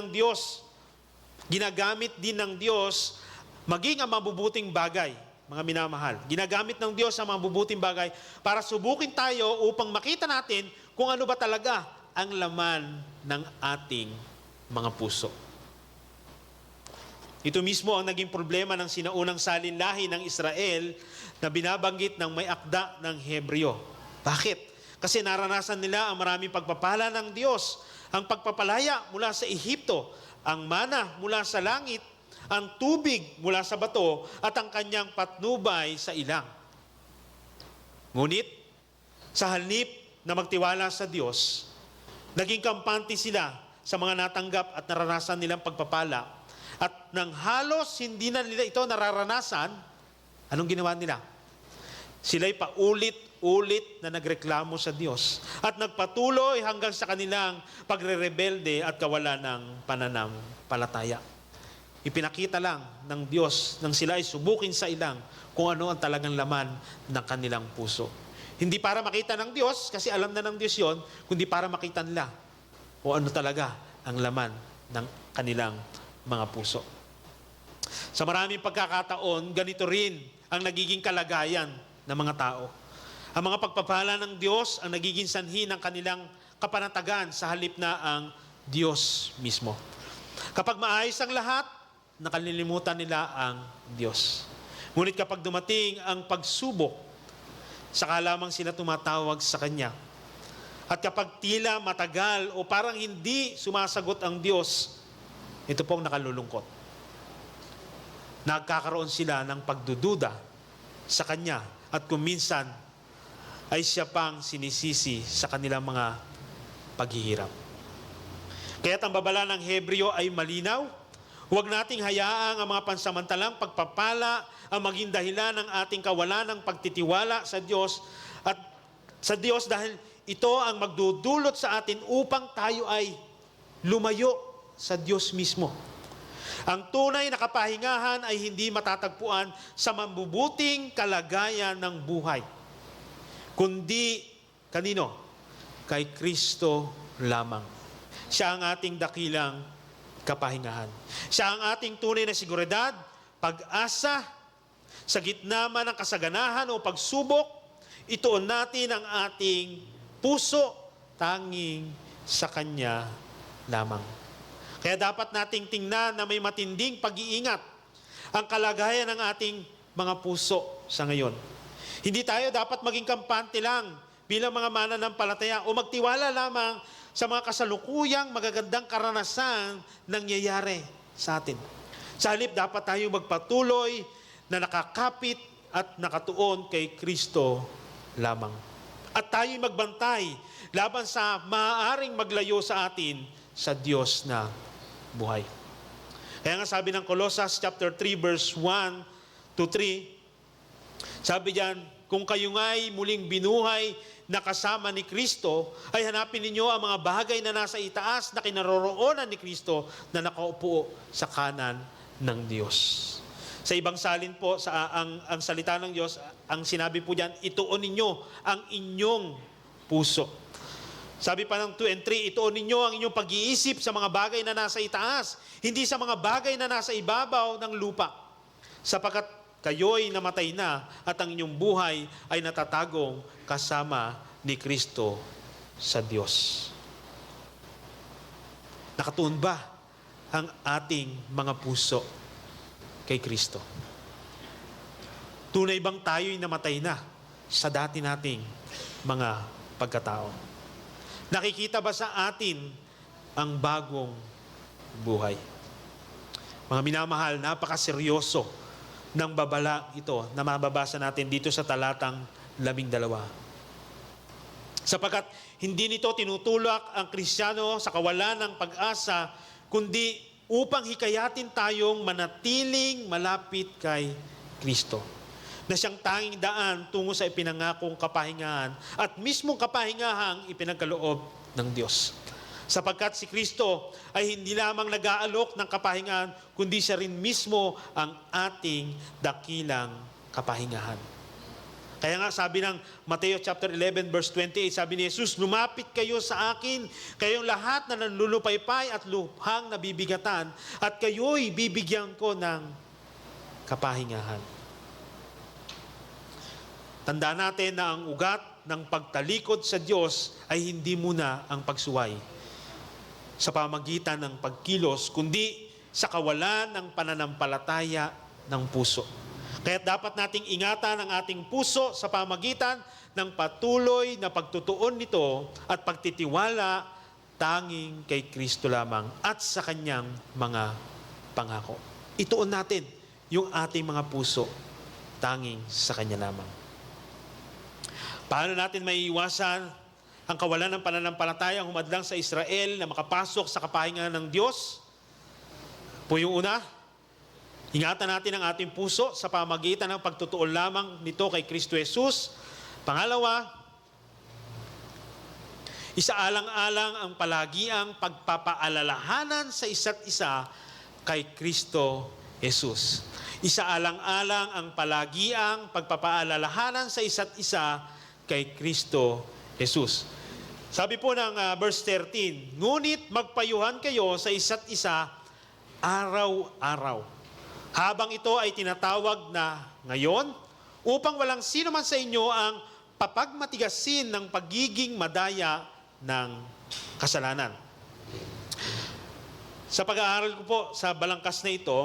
ng Diyos maging ang mabubuting bagay. Mga minamahal, ginagamit ng Diyos ang mga mabubuting bagay para subukin tayo upang makita natin kung ano ba talaga ang laman ng ating mga puso. Ito mismo ang naging problema ng sinaunang salinlahi ng Israel na binabanggit ng may akda ng Hebreo. Bakit? Kasi naranasan nila ang maraming pagpapala ng Diyos. Ang pagpapalaya mula sa Ehipto, ang mana mula sa langit, ang tubig mula sa bato at ang kanyang patnubay sa ilang. Ngunit, sa halip na magtiwala sa Diyos, naging kampante sila sa mga natanggap at naranasan nilang pagpapala. At nang halos hindi na nila ito nararanasan, anong ginawa nila? Sila'y paulit-ulit na nagreklamo sa Diyos at nagpatuloy hanggang sa kanilang pagre-rebelde at kawalan ng pananampalataya. Ipinakita lang ng Diyos nang sila ay subukin sa ilang kung ano ang talagang laman ng kanilang puso. Hindi para makita ng Diyos, kasi alam na ng Diyos yon, kundi para makita nila kung ano talaga ang laman ng kanilang mga puso. Sa maraming pagkakataon, ganito rin ang nagiging kalagayan ng mga tao. Ang mga pagpapala ng Diyos ang nagiging sanhi ng kanilang kapanatagan sa halip na ang Diyos mismo. Kapag maayos ang lahat, nakalilimutan nila ang Diyos. Ngunit kapag dumating ang pagsubok, saka lamang sila tumatawag sa Kanya. At kapag tila matagal o parang hindi sumasagot ang Diyos, ito pong nakalulungkot. Nagkakaroon sila ng pagdududa sa Kanya at kung minsan ay siya pang sinisisi sa kanilang mga paghihirap. Kaya't ang babala ng Hebreo ay malinaw. Huwag nating hayaang ang mga pansamantalang pagpapala ang maging dahilan ng ating kawalan ng pagtitiwala sa Diyos at sa Diyos dahil ito ang magdudulot sa atin upang tayo ay lumayo sa Diyos mismo. Ang tunay na kapahingahan ay hindi matatagpuan sa mabubuting kalagayan ng buhay, kundi kanino? Kay Kristo lamang. Siya ang ating dakilang kapahingahan. Siya ang ating tunay na seguridad, pag-asa, sa gitna man ng kasaganahan o pagsubok, ituon natin ang ating puso tanging sa Kanya lamang. Kaya dapat nating tingnan na may matinding pag-iingat ang kalagayan ng ating mga puso sa ngayon. Hindi tayo dapat maging kampante lang bilang mga mananampalataya o magtiwala lamang sa mga kasalukuyang magagandang karanasan nangyayari sa atin. Sa halip, dapat tayo magpatuloy na nakakapit at nakatuon kay Kristo lamang. At tayo'y magbantay laban sa maaaring maglayo sa atin sa Diyos na buhay. Kaya nga sabi ng Colossus chapter 3 verse 1 to 3, sabi diyan, kung kayo nga'y muling binuhay na kasama ni Kristo, ay hanapin ninyo ang mga bagay na nasa itaas na kinaroroonan ni Kristo na nakaupo sa kanan ng Diyos. Sa ibang salin po, ang salita ng Diyos, ang sinabi po diyan, ituon ninyo ang inyong puso. Sabi pa ng 2 and 3, ituon ninyo ang inyong pag-iisip sa mga bagay na nasa itaas, hindi sa mga bagay na nasa ibabaw ng lupa. Sapagkat kayo'y namatay na at ang inyong buhay ay natatagong kasama ni Kristo sa Diyos. Nakatuon ba ang ating mga puso kay Kristo? Tunay bang tayo'y namatay na sa dati nating mga pagkatao? Nakikita ba sa atin ang bagong buhay? Mga minamahal, napakaseryoso ng babala ito na mababasa natin dito sa talatang 12. Sapagkat hindi nito tinutulak ang Kristiyano sa kawalan ng pag-asa, kundi upang hikayatin tayong manatiling malapit kay Kristo, na siyang tanging daan tungo sa ipinangakong kapahingahan at mismong kapahingahang ipinagkaloob ng Diyos. Sapagkat si Kristo ay hindi lamang nag-aalok ng kapahingahan, kundi siya rin mismo ang ating dakilang kapahingahan. Kaya nga sabi ng Mateo chapter 11 verse 28, sabi ni Jesus, lumapit kayo sa akin, kayong lahat na nanlulupaypay at lubhang nabibigatan, at kayo'y bibigyan ko ng kapahingahan. Tandaan natin na ang ugat ng pagtalikod sa Diyos ay hindi muna ang pagsuway sa pamagitan ng pagkilos, kundi sa kawalan ng pananampalataya ng puso. Kaya dapat nating ingatan ang ating puso sa pamagitan ng patuloy na pagtutuon nito at pagtitiwala tanging kay Kristo lamang at sa Kanyang mga pangako. Ituon natin yung ating mga puso tanging sa Kanya lamang. Paano natin maiiwasan ang kawalan ng pananampalataya ang humadlang sa Israel na makapasok sa kapahingahan ng Diyos? Po yung una, ingatan natin ang ating puso sa pamagitan ng pagtutuon lamang nito kay Kristo Jesus. Pangalawa, isaalang-alang ang palagiang pagpapaalalahanan sa isa't isa kay Kristo Jesus. Isaalang-alang ang palagiang pagpapaalalahanan sa isa't isa kay Kristo Jesus. Sabi po ng verse 13, ngunit magpayuhan kayo sa isa't isa araw-araw, habang ito ay tinatawag na ngayon, upang walang sino man sa inyo ang papagmatigasin ng pagiging madaya ng kasalanan. Sa pag-aaral ko po sa balangkas na ito,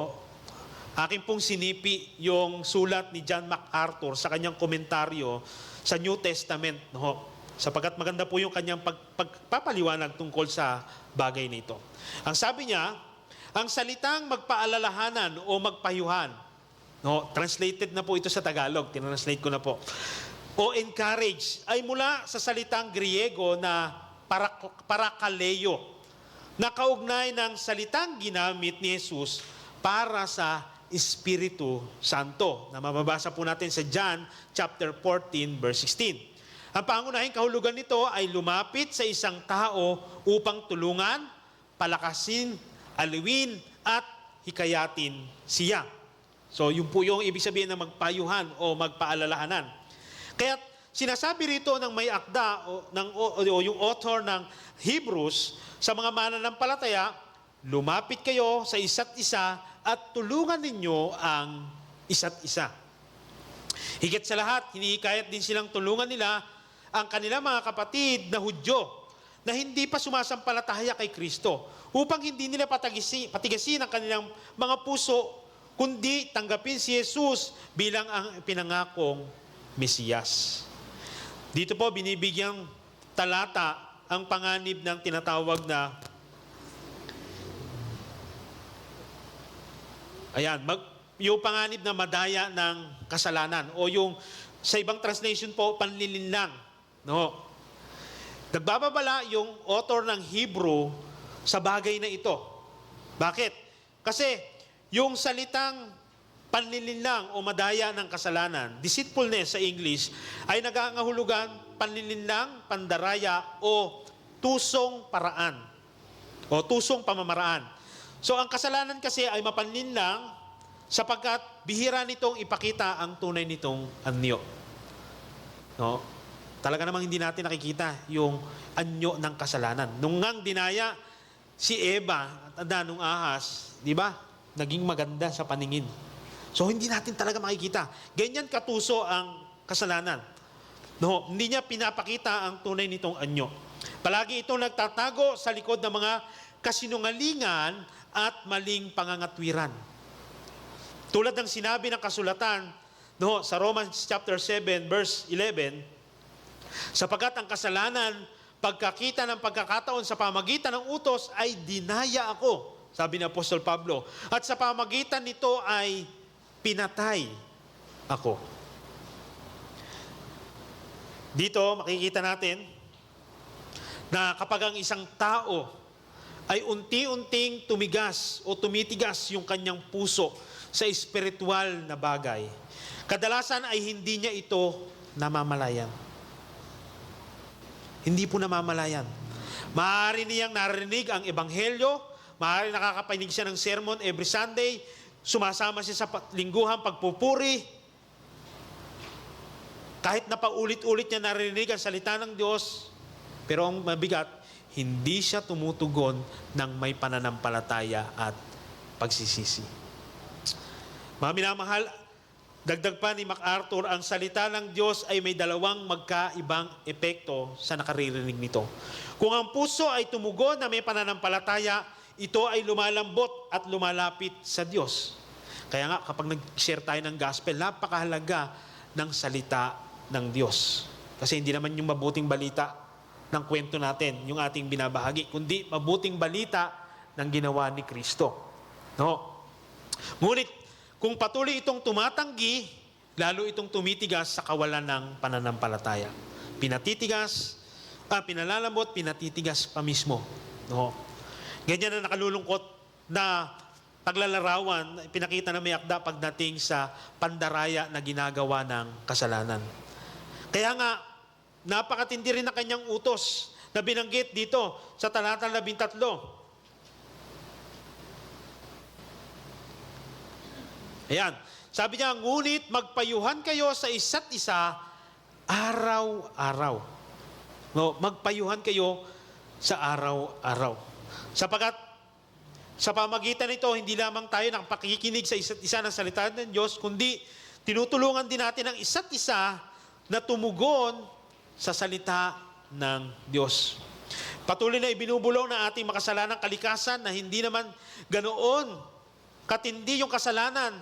aking pong sinipi yung sulat ni John MacArthur sa kanyang komentaryo sa New Testament. No? Sapagkat maganda po yung kanyang pagpapaliwanag tungkol sa bagay nito. Ang sabi niya, ang salitang magpaalalahanan o magpayuhan, no, translated na po ito sa Tagalog, tinranslate ko na po, o encourage, ay mula sa salitang Griego na parakaleo, na kaugnay ng salitang ginamit ni Jesus para sa Espiritu Santo, na mababasa po natin sa John chapter 14 verse 16. Ang pangunahing kahulugan nito ay lumapit sa isang tao upang tulungan, palakasin, aliwin, at hikayatin siya. So, yun po yung ibig sabihin ng magpayuhan o magpaalalahanan. Kaya sinasabi rito ng may akda o yung author ng Hebrews sa mga mananampalataya, lumapit kayo sa isa't isa at tulungan ninyo ang isa't isa. Higit sa lahat, hinihikayat din silang tulungan nila ang kanilang mga kapatid na Hudyo na hindi pa sumasampalataya kay Kristo upang hindi nila patigasin ang kanilang mga puso, kundi tanggapin si Jesus bilang ang pinangakong Mesiyas. Dito po binibigyang talata ang panganib ng tinatawag na yung panganib na madaya ng kasalanan o yung sa ibang translation po panlilinlang. No. Nagbababala yung author ng Hebrew sa bagay na ito. Bakit? Kasi yung salitang panlilinlang o madaya ng kasalanan, deceitfulness sa English, ay nagangahulugan panlilinlang, pandaraya o tusong paraan o tusong pamamaraan. So ang kasalanan kasi ay mapanlinlang sapagkat bihira nitong ipakita ang tunay nitong anyo. No? Talaga namang hindi natin nakikita yung anyo ng kasalanan. Nung ngang dinaya si Eva at nung ahas, di ba? Naging maganda sa paningin. So hindi natin talaga makikita. Ganyan katuso ang kasalanan. No, hindi niya pinapakita ang tunay nitong anyo. Palagi itong nagtatago sa likod ng mga kasinungalingan at maling pangangatwiran. Tulad ng sinabi ng kasulatan no, sa Romans chapter 7 verse 11, sapagkat ang kasalanan, pagkakita ng pagkakataon sa pamagitan ng utos ay dinaya ako, sabi ni Apostol Pablo. At sa pamagitan nito ay pinatay ako. Dito makikita natin na kapag ang isang tao ay unti-unting tumigas o tumitigas yung kanyang puso sa espiritual na bagay, kadalasan ay hindi niya ito namamalayan. Hindi po namamalayan. Maaari niyang narinig ang ebanghelyo, maaari nakakapanig siya ng sermon every Sunday, sumasama siya sa lingguhang pagpupuri, kahit na paulit-ulit niya narinig ang salita ng Diyos, pero ang mabigat, hindi siya tumutugon ng may pananampalataya at pagsisisi. Mga minamahal, dagdag pa ni MacArthur, ang salita ng Diyos ay may dalawang magkaibang epekto sa nakaririnig nito. Kung ang puso ay tumugon na may pananampalataya, ito ay lumalambot at lumalapit sa Diyos. Kaya nga, kapag nag-share tayo ng gospel, napakahalaga ng salita ng Diyos. Kasi hindi naman yung mabuting balita ng kwento natin, yung ating binabahagi, kundi mabuting balita ng ginawa ni Kristo. No? Ngunit, kung patuloy itong tumatanggi, lalo itong tumitigas sa kawalan ng pananampalataya. Pinalalambot, pinatitigas pa mismo. No? Ganyan na nakalulungkot na paglalarawan, pinakita na may akda pagdating sa pandaraya na ginagawa ng kasalanan. Kaya nga, napakatindi rin na kanyang utos na binanggit dito sa talata 13. Ayan. Sabi niya, ngunit magpayuhan kayo sa isa't isa araw-araw. No, magpayuhan kayo sa araw-araw. Sapagkat sa pamagitan nito, hindi lamang tayo nakapakikinig sa isa't isa ng salita ng Diyos, kundi tinutulungan din natin ang isa't isa na tumugon sa salita ng Diyos. Patuloy na ibinubulong ng ating makasalanang kalikasan na hindi naman ganoon katindi yung kasalanan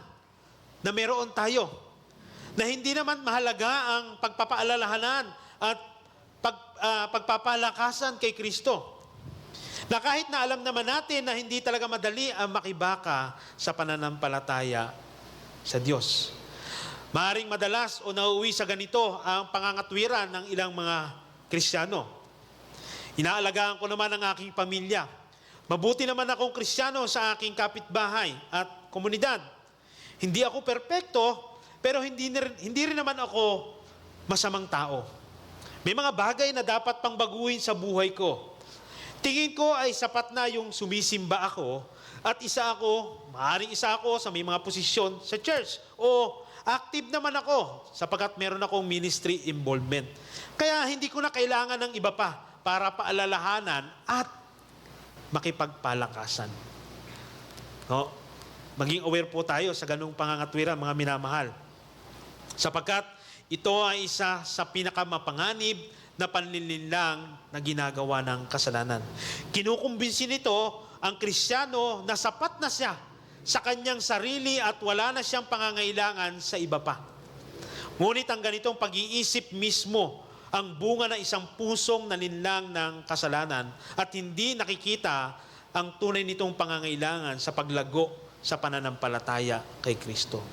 na meron tayo. Na hindi naman mahalaga ang pagpapaalalahanan at pagpapalakasan kay Kristo. Na kahit na alam naman natin na hindi talaga madali ang makibaka sa pananampalataya sa Diyos. Maaring madalas o nauwi sa ganito ang pangangatwiran ng ilang mga Kristiyano. Inaalagaan ko naman ang aking pamilya. Mabuti naman akong Kristiyano sa aking kapitbahay at komunidad. Hindi ako perpekto, pero hindi rin naman ako masamang tao. May mga bagay na dapat pang baguhin sa buhay ko. Tingin ko ay sapat na yung sumisimba ako at maaaring isa ako sa may mga posisyon sa church. O active naman ako sapagkat meron akong ministry involvement. Kaya hindi ko na kailangan ng iba pa para paalalahanan at makipagpalakasan. No? Maging aware po tayo sa ganung pangangatwiran, mga minamahal. Sapagkat ito ay isa sa pinakamapanganib na panlilinlang na ginagawa ng kasalanan. Kinukumbinsi nito ang Kristiyano na sapat na siya sa kanyang sarili at wala na siyang pangangailangan sa iba pa. Ngunit ang ganitong pag-iisip mismo ang bunga ng isang pusong nalinlang ng kasalanan at hindi nakikita ang tunay nitong pangangailangan sa paglago sa pananampalataya kay Kristo.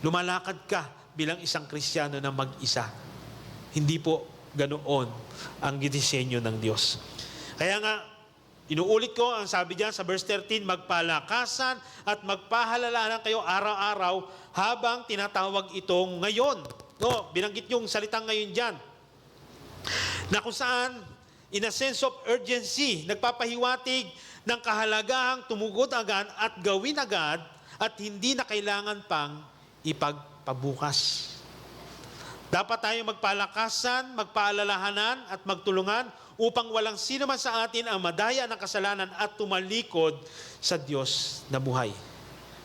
Lumalakad ka bilang isang Kristiyano na mag-isa. Hindi po ganoon ang gidisenyo ng Diyos. Kaya nga, inuulit ko ang sabi diyan sa verse 13, magpalakasan at magpahalalahanan kayo araw-araw habang tinatawag itong ngayon. No, binanggit yung salitang ngayon diyan. Na kung saan, in a sense of urgency, nagpapahiwatig ng kahalagahang tumugod agad at gawin agad at hindi na kailangan pang ipagpabukas. Dapat tayong magpalakasan, magpaalalahanan at magtulungan upang walang sino man sa atin ang madaya ng kasalanan at tumalikod sa Diyos na buhay.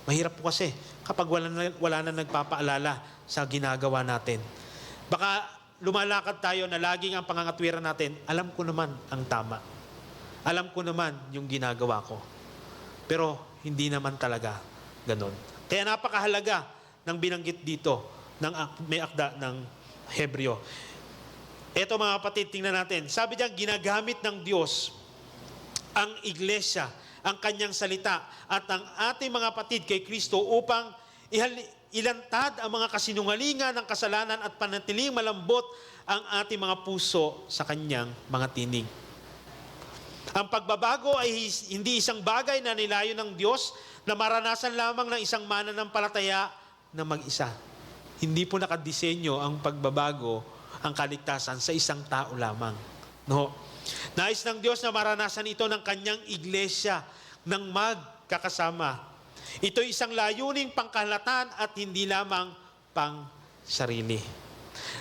Mahirap po kasi kapag wala na nagpapaalala sa ginagawa natin. Baka lumalakad tayo na laging ang pangangatwiran natin, alam ko naman ang tama. Alam ko naman yung ginagawa ko. Pero hindi naman talaga ganon. Kaya napakahalaga ng binanggit dito ng may akda ng Hebreo. Ito mga kapatid, tingnan natin. Sabi diyan, ginagamit ng Diyos ang iglesia, ang kanyang salita, at ang ating mga kapatid kay Kristo upang ilantad ang mga kasinungalingan ng kasalanan at panatiling malambot ang ating mga puso sa kanyang mga tinig. Ang pagbabago ay hindi isang bagay na nilayo ng Diyos na maranasan lamang ng isang mananampalataya na mag-isa. Hindi po nakadisenyo ang pagbabago, ang kaligtasan sa isang tao lamang. No. Nais ng Diyos na maranasan ito ng kanyang iglesia ng magkakasama. Ito isang layuning pangkahalatan at hindi lamang pang sarili.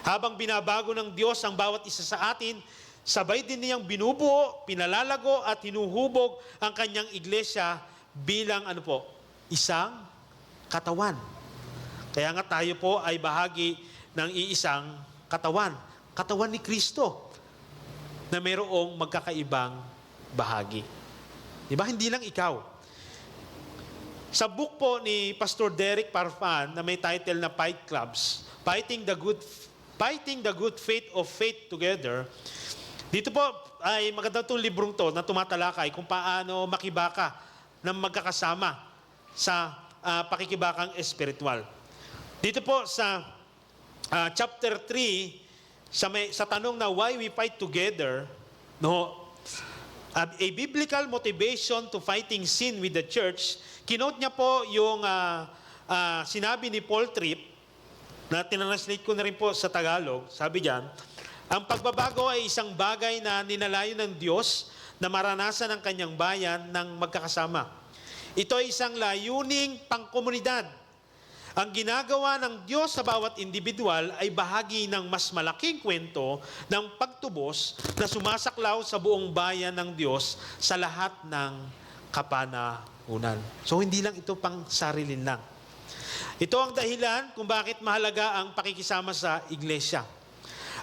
Habang binabago ng Diyos ang bawat isa sa atin, sabay din niyang binubuo, pinalalago at hinuhubog ang kanyang iglesia bilang isang katawan. Kaya nga tayo po ay bahagi ng iisang katawan. Katawan ni Kristo na mayroong magkakaibang bahagi. Di ba? Hindi lang ikaw. Sa book po ni Pastor Derek Parfan na may title na Fight Clubs, Fighting the Good Faith of Faith Together, dito po ay maganda itong librong to na tumatalakay kung paano makibaka ng magkakasama sa pakikibakang espiritual. Dito po sa chapter 3, sa tanong na why we fight together, a biblical motivation to fighting sin with the church, kinote niya po yung sinabi ni Paul Tripp, na tinranslate ko na rin po sa Tagalog. Sabi diyan, ang pagbabago ay isang bagay na ninalayo ng Diyos na maranasan ng kanyang bayan ng magkakasama. Ito ay isang layuning pangkomunidad. Ang ginagawa ng Diyos sa bawat individual ay bahagi ng mas malaking kwento ng pagtubos na sumasaklaw sa buong bayan ng Diyos sa lahat ng kapanahunan. So hindi lang ito pang sarilin lang. Ito ang dahilan kung bakit mahalaga ang pakikisama sa iglesia.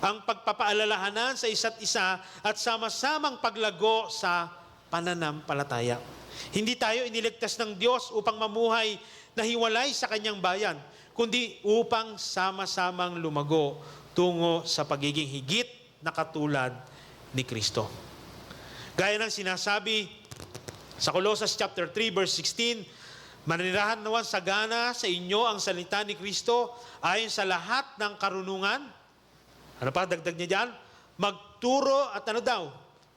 Ang pagpapaalalahanan sa isa't isa at sama-samang paglago sa pananampalataya. Hindi tayo iniligtas ng Diyos upang mamuhay na hiwalay sa kanyang bayan, kundi upang sama-samang lumago tungo sa pagiging higit na katulad ni Kristo. Gaya ng sinasabi sa Colossus chapter 3 verse 16, manirahan naman sagana sa inyo ang salita ni Kristo ayon sa lahat ng karunungan. Ano pa, dagdag niya dyan? Magturo at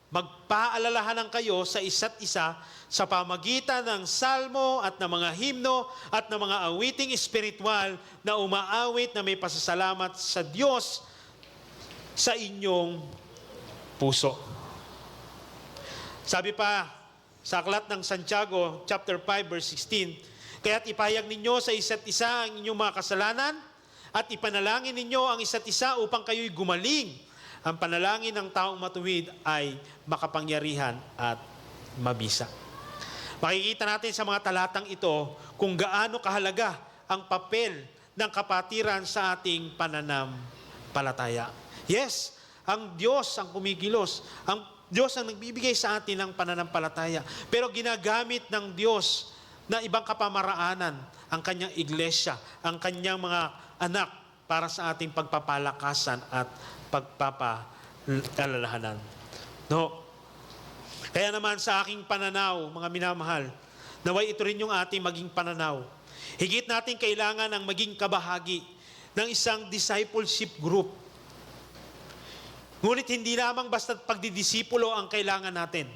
magpaalalahanan kayo sa isa't isa sa pamagitan ng salmo at ng mga himno at ng mga awiting espiritual na umaawit na may pasasalamat sa Diyos sa inyong puso. Sabi pa sa aklat ng Santiago, chapter 5, verse 16, kaya't ipahayag ninyo sa isa't isa ang inyong mga kasalanan at ipanalangin ninyo ang isa't isa upang kayo'y gumaling. Ang panalangin ng taong matuwid ay makapangyarihan at mabisa. Makikita natin sa mga talatang ito kung gaano kahalaga ang papel ng kapatiran sa ating pananampalataya. Yes, ang Diyos ang kumikilos. Ang Diyos ang nagbibigay sa atin ng pananampalataya. Pero ginagamit ng Diyos na ibang kapamaraanan ang kanyang iglesia, ang kanyang mga anak para sa ating pagpapalakasan at pagpapaalalahanan. No? Kaya naman sa aking pananaw, mga minamahal, naway ito rin yung ating maging pananaw. Higit natin kailangan ang maging kabahagi ng isang discipleship group. Ngunit hindi lamang basta pagdidisipulo ang kailangan natin.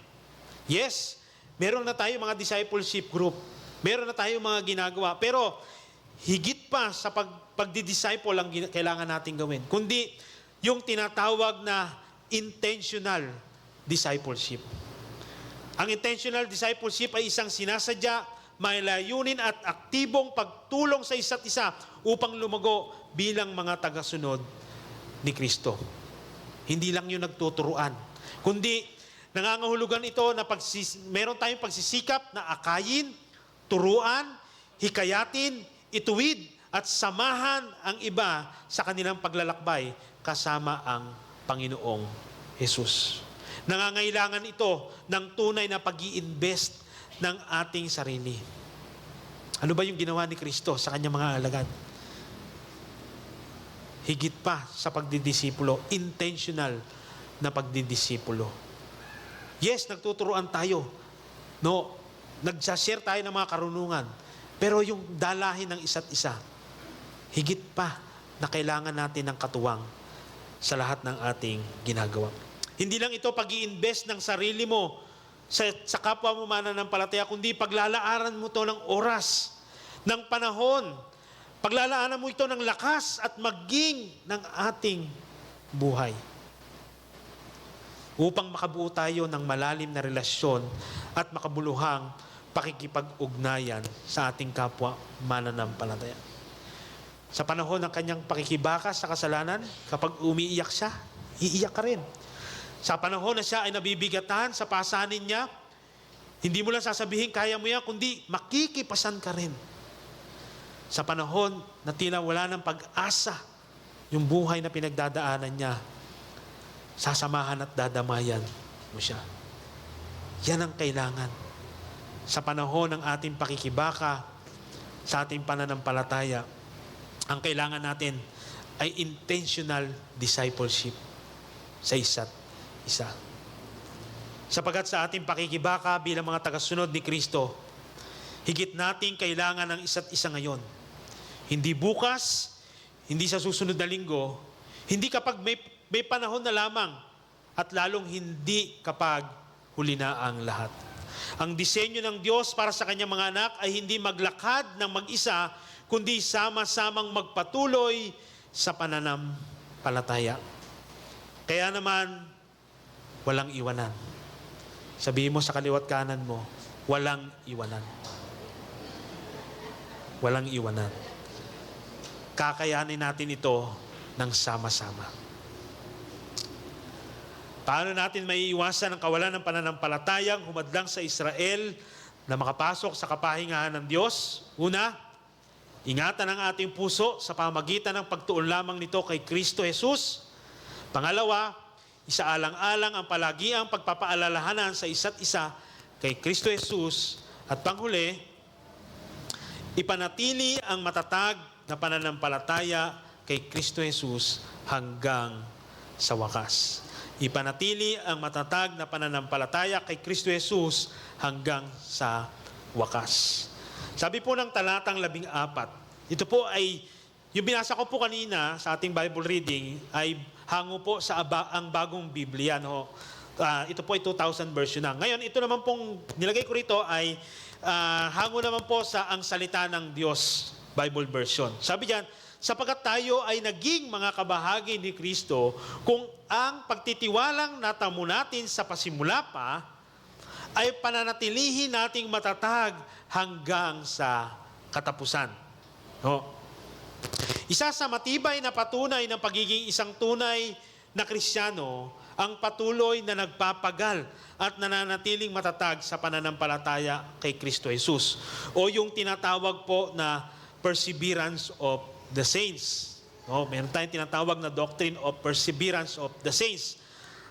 Yes, meron na tayo mga discipleship group. Meron na tayo mga ginagawa. Pero higit pa sa pagdidisciple ang kailangan natin gawin. Kundi yung tinatawag na intentional discipleship. Ang intentional discipleship ay isang sinasadya, may layunin at aktibong pagtulong sa isa't isa upang lumago bilang mga tagasunod ni Kristo. Hindi lang yung nagtuturuan, kundi nangangahulugan ito na meron tayong pagsisikap na akayin, turuan, hikayatin, ituwid at samahan ang iba sa kanilang paglalakbay kasama ang Panginoong Jesus. Nangangailangan ito ng tunay na pag-i-invest ng ating sarili. Ano ba yung ginawa ni Kristo sa kanyang mga alagad? Higit pa sa pagdidisipulo, intentional na pagdidisipulo. Yes, nagtuturuan tayo. No, nagsa-share tayo ng mga karunungan. Pero yung dalahin ng isa't isa, higit pa na kailangan natin ng katuwang sa lahat ng ating ginagawa. Hindi lang ito pag-i-invest ng sarili mo sa kapwa mo mananampalataya, kundi paglalaanan mo ito ng oras, ng panahon, paglalaanan mo ito ng lakas at maging ng ating buhay. Upang makabuo tayo ng malalim na relasyon at makabuluhang pakikipag-ugnayan sa ating kapwa mananampalataya. Sa panahon ng kanyang pakikibaka sa kasalanan, kapag umiiyak siya, iiyak ka rin. Sa panahon na siya ay nabibigatan sa pasanin niya, hindi mo lang sasabihin, kaya mo yan, kundi makikipasan ka rin. Sa panahon na tila wala ng pag-asa, yung buhay na pinagdadaanan niya, sasamahan at dadamayan mo siya. Yan ang kailangan. Sa panahon ng ating pakikibaka, sa ating pananampalataya, ang kailangan natin ay intentional discipleship sa isa't isa. Sapagat sa ating pakikibaka bilang mga tagasunod ni Kristo, higit nating kailangan ng isa't isa ngayon. Hindi bukas, hindi sa susunod na linggo, hindi kapag may panahon na lamang, at lalong hindi kapag huli na ang lahat. Ang disenyo ng Diyos para sa kanyang mga anak ay hindi maglakad ng mag-isa, kundi sama-samang magpatuloy sa pananampalataya. Kaya naman, walang iwanan. Sabihin mo sa kaliwat kanan mo, walang iwanan. Walang iwanan. Kakayanin natin ito ng sama-sama. Paano natin maiiwasan ang kawalan ng pananampalatayang humadlang sa Israel na makapasok sa kapahingahan ng Diyos? Una, ingatan ang ating puso sa pamagitan ng pagtuon lamang nito kay Kristo Jesus. Pangalawa, isaalang-alang ang palagiang pagpapaalalahanan sa isa't isa kay Kristo Jesus. At panghuli, ipanatili ang matatag na pananampalataya kay Kristo Jesus hanggang sa wakas. Ipanatili ang matatag na pananampalataya kay Kristo Jesus hanggang sa wakas. Sabi po ng talatang 14, ito po ay, yung binasa ko po kanina sa ating Bible reading, ay hango po sa ang bagong Biblia. No? Ito po ay 2000 version na. Ngayon, ito naman pong nilagay ko rito ay hango naman po sa ang salita ng Diyos Bible version. Sabi diyan, sapagkat tayo ay naging mga kabahagi ni Kristo kung ang pagtitiwalang natamo natin sa pasimula pa ay pananatilihin nating matatag hanggang sa katapusan. No? Isa sa matibay na patunay ng pagiging isang tunay na Kristiyano ang patuloy na nagpapagal at nananatiling matatag sa pananampalataya kay Kristo Jesus o yung tinatawag po na perseverance of the saints. No, meron tayong tinatawag na doctrine of perseverance of the saints.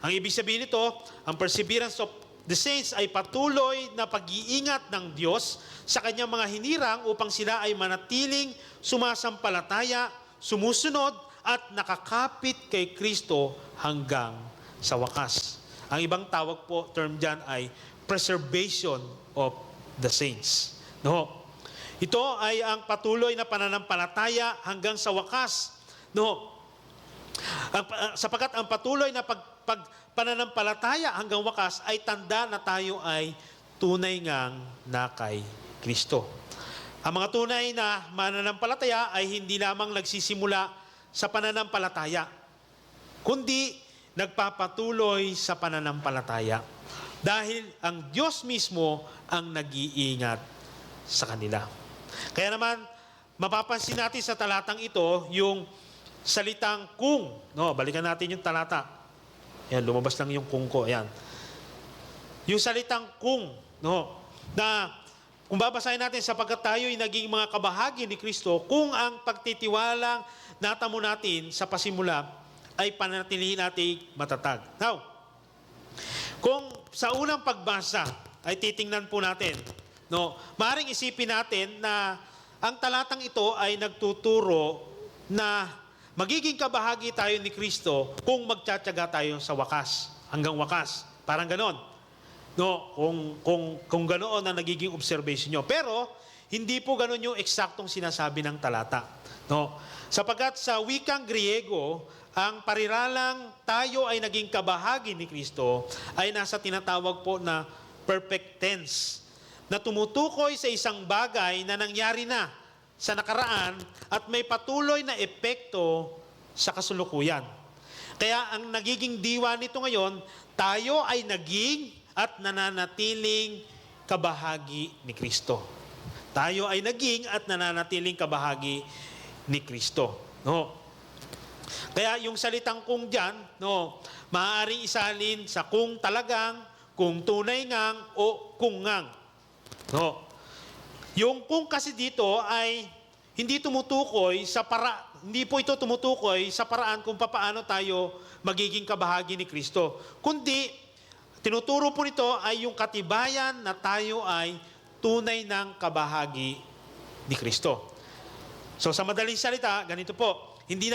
Ang ibig sabihin nito, ang perseverance of the saints ay patuloy na pag-iingat ng Diyos sa kanyang mga hinirang upang sila ay manatiling sumasampalataya, sumusunod at nakakapit kay Kristo hanggang sa wakas. Ang ibang tawag po, term dyan ay preservation of the saints. No? Ito ay ang patuloy na pananampalataya hanggang sa wakas. No? Sapagkat ang patuloy na pananampalataya hanggang wakas ay tanda na tayo ay tunay ngang na kay Kristo. Ang mga tunay na mananampalataya ay hindi lamang nagsisimula sa pananampalataya, kundi nagpapatuloy sa pananampalataya dahil ang Diyos mismo ang nag-iingat sa kanila. Kaya naman, mapapansin natin sa talatang ito yung salitang kung. No, balikan natin yung talata. Ayan, lumabas lang yung kung ko. Ayan. Yung salitang kung, no, na kung babasahin natin, sapagkat tayo ay naging mga kabahagi ni Kristo, kung ang pagtitiwalang natamo natin sa pasimula ay panatilihin natin matatag. Now, kung sa unang pagbasa ay titingnan po natin, no, maaaring isipin natin na ang talatang ito ay nagtuturo na magiging kabahagi tayo ni Kristo kung magtsatsaga tayo sa wakas, hanggang wakas. Parang ganon. No, kung ganoon ang nagiging observation nyo. Pero, hindi po ganon yung eksaktong sinasabi ng talata. No? Sapagkat sa wikang Griego, ang pariralang tayo ay naging kabahagi ni Kristo ay nasa tinatawag po na perfect tense, na tumutukoy sa isang bagay na nangyari na sa nakaraan at may patuloy na epekto sa kasulukuyan. Kaya ang nagiging diwa nito ngayon, tayo ay naging at nananatiling kabahagi ni Kristo. Tayo ay naging at nananatiling kabahagi ni Kristo. No? Kaya yung salitang kung dyan, no, maaaring isalin sa kung talagang, kung tunay ngang, o kung ngang. No. Yung kung kasi dito ay hindi po ito tumutukoy sa paraan kung paano tayo magiging kabahagi ni Kristo. Kundi, tinuturo po nito ay yung katibayan na tayo ay tunay ng kabahagi ni Kristo. So sa madaling salita, ganito po, hindi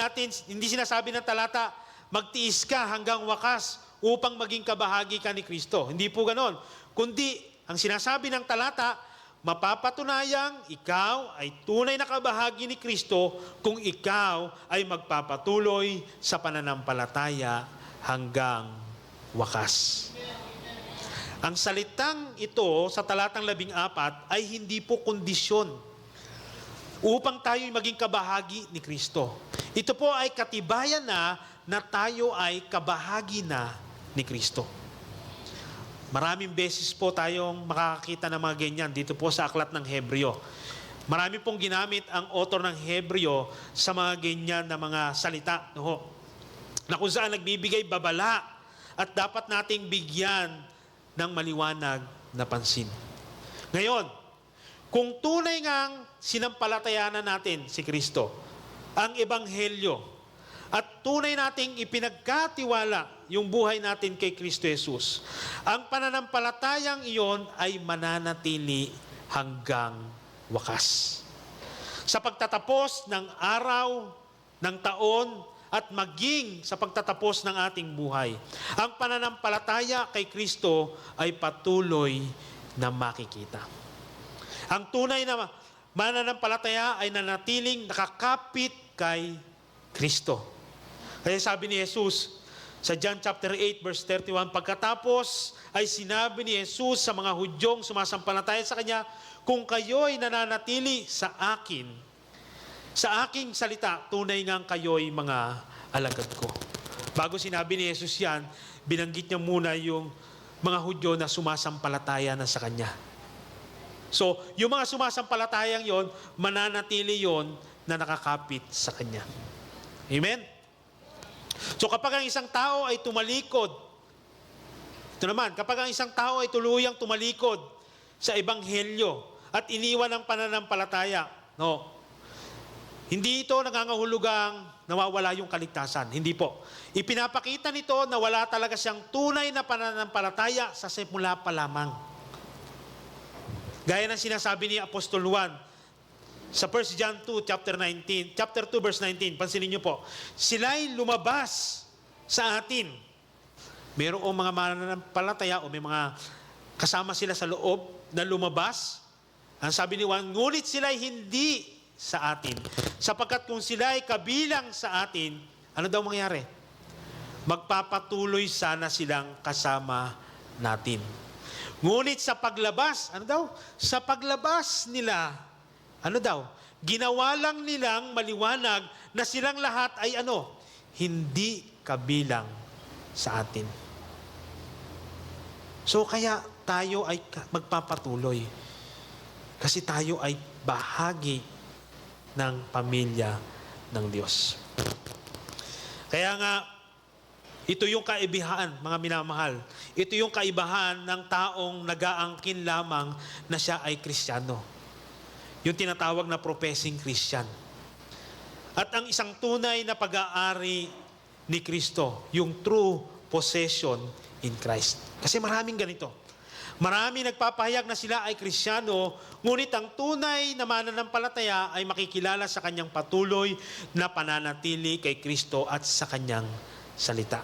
sinasabi ng talata, magtiis ka hanggang wakas upang maging kabahagi ka ni Kristo. Hindi po ganon. Kundi, ang sinasabi ng talata, mapapatunayang ikaw ay tunay na kabahagi ni Kristo kung ikaw ay magpapatuloy sa pananampalataya hanggang wakas. Ang salitang ito sa talatang 14 ay hindi po kondisyon upang tayo'y maging kabahagi ni Kristo. Ito po ay katibayan na tayo ay kabahagi na ni Kristo. Maraming beses po tayong makakakita ng mga ganyan dito po sa aklat ng Hebreo. Marami pong ginamit ang author ng Hebreo sa mga ganyan na mga salita. No? Na kung saan nagbibigay babala at dapat nating bigyan ng maliwanag na pansin. Ngayon, kung tunay ngang sinampalatayanan natin si Kristo, ang Ebanghelyo, at tunay nating ipinagkatiwala yung buhay natin kay Kristo Jesus, ang pananampalatayang iyon ay mananatili hanggang wakas. Sa pagtatapos ng araw, ng taon, at maging sa pagtatapos ng ating buhay, ang pananampalataya kay Kristo ay patuloy na makikita. Ang tunay na mananampalataya ay nanatiling nakakapit kay Kristo. Kaya sabi ni Jesus sa John chapter 8 verse 31, pagkatapos ay sinabi ni Jesus sa mga Hudyong sumasampalataya sa Kanya, kung kayo'y nananatili sa akin Sa aking salita, tunay ngang kayo'y mga alagad ko. Bago sinabi ni Jesus yan, binanggit niya muna yung mga Hudyo na sumasampalataya na sa Kanya. So, yung mga sumasampalatayang yon, mananatili yon na nakakapit sa Kanya. Amen? So, kapag ang isang tao ay tumalikod, ito naman, kapag ang isang tao ay tuluyang tumalikod sa Ebanghelyo at iniwan ang pananampalataya, no, hindi ito nangangahulugang nawawala yung kaligtasan. Hindi po. Ipinapakita nito na wala talaga siyang tunay na pananampalataya sa simula pa lamang. Gaya ng sinasabi ni Apostol Juan sa 1 John 2, chapter 2, verse 19. Pansinin niyo po. Sila'y lumabas sa atin. Mayroong mga mananampalataya o may mga kasama sila sa loob na lumabas. Ang sabi ni Juan, ngunit sila'y hindi sa atin. Sapagkat kung sila'y kabilang sa atin, ano daw mangyari? Magpapatuloy sana silang kasama natin. Ngunit sa paglabas, ano daw? Sa paglabas nila, ano daw? Ginawa lang nilang maliwanag na silang lahat ay ano? Hindi kabilang sa atin. So kaya tayo ay magpapatuloy. Kasi tayo ay bahagi ng pamilya ng Diyos. Kaya nga, ito yung kaibahan, mga minamahal. Ito yung kaibahan ng taong nag-aangkin lamang na siya ay Kristiyano. Yung tinatawag na professing Christian. At ang isang tunay na pag-aari ni Kristo, yung true possession in Christ. Kasi maraming ganito. Marami nagpapahayag na sila ay Kristiyano, ngunit ang tunay na mananampalataya ay makikilala sa kanyang patuloy na pananatili kay Kristo at sa kanyang salita.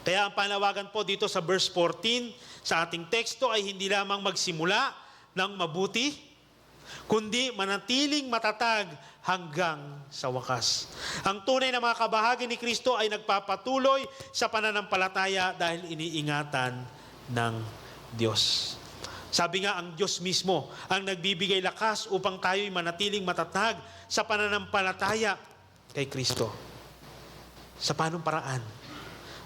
Kaya ang panawagan po dito sa verse 14 sa ating teksto ay hindi lamang magsimula ng mabuti, kundi manatiling matatag hanggang sa wakas. Ang tunay na mga kabahagi ni Kristo ay nagpapatuloy sa pananampalataya dahil iniingatan ng Diyos. Sabi nga, ang Diyos mismo ang nagbibigay lakas upang tayo'y manatiling matatag sa pananampalataya kay Kristo. Sa panong paraan?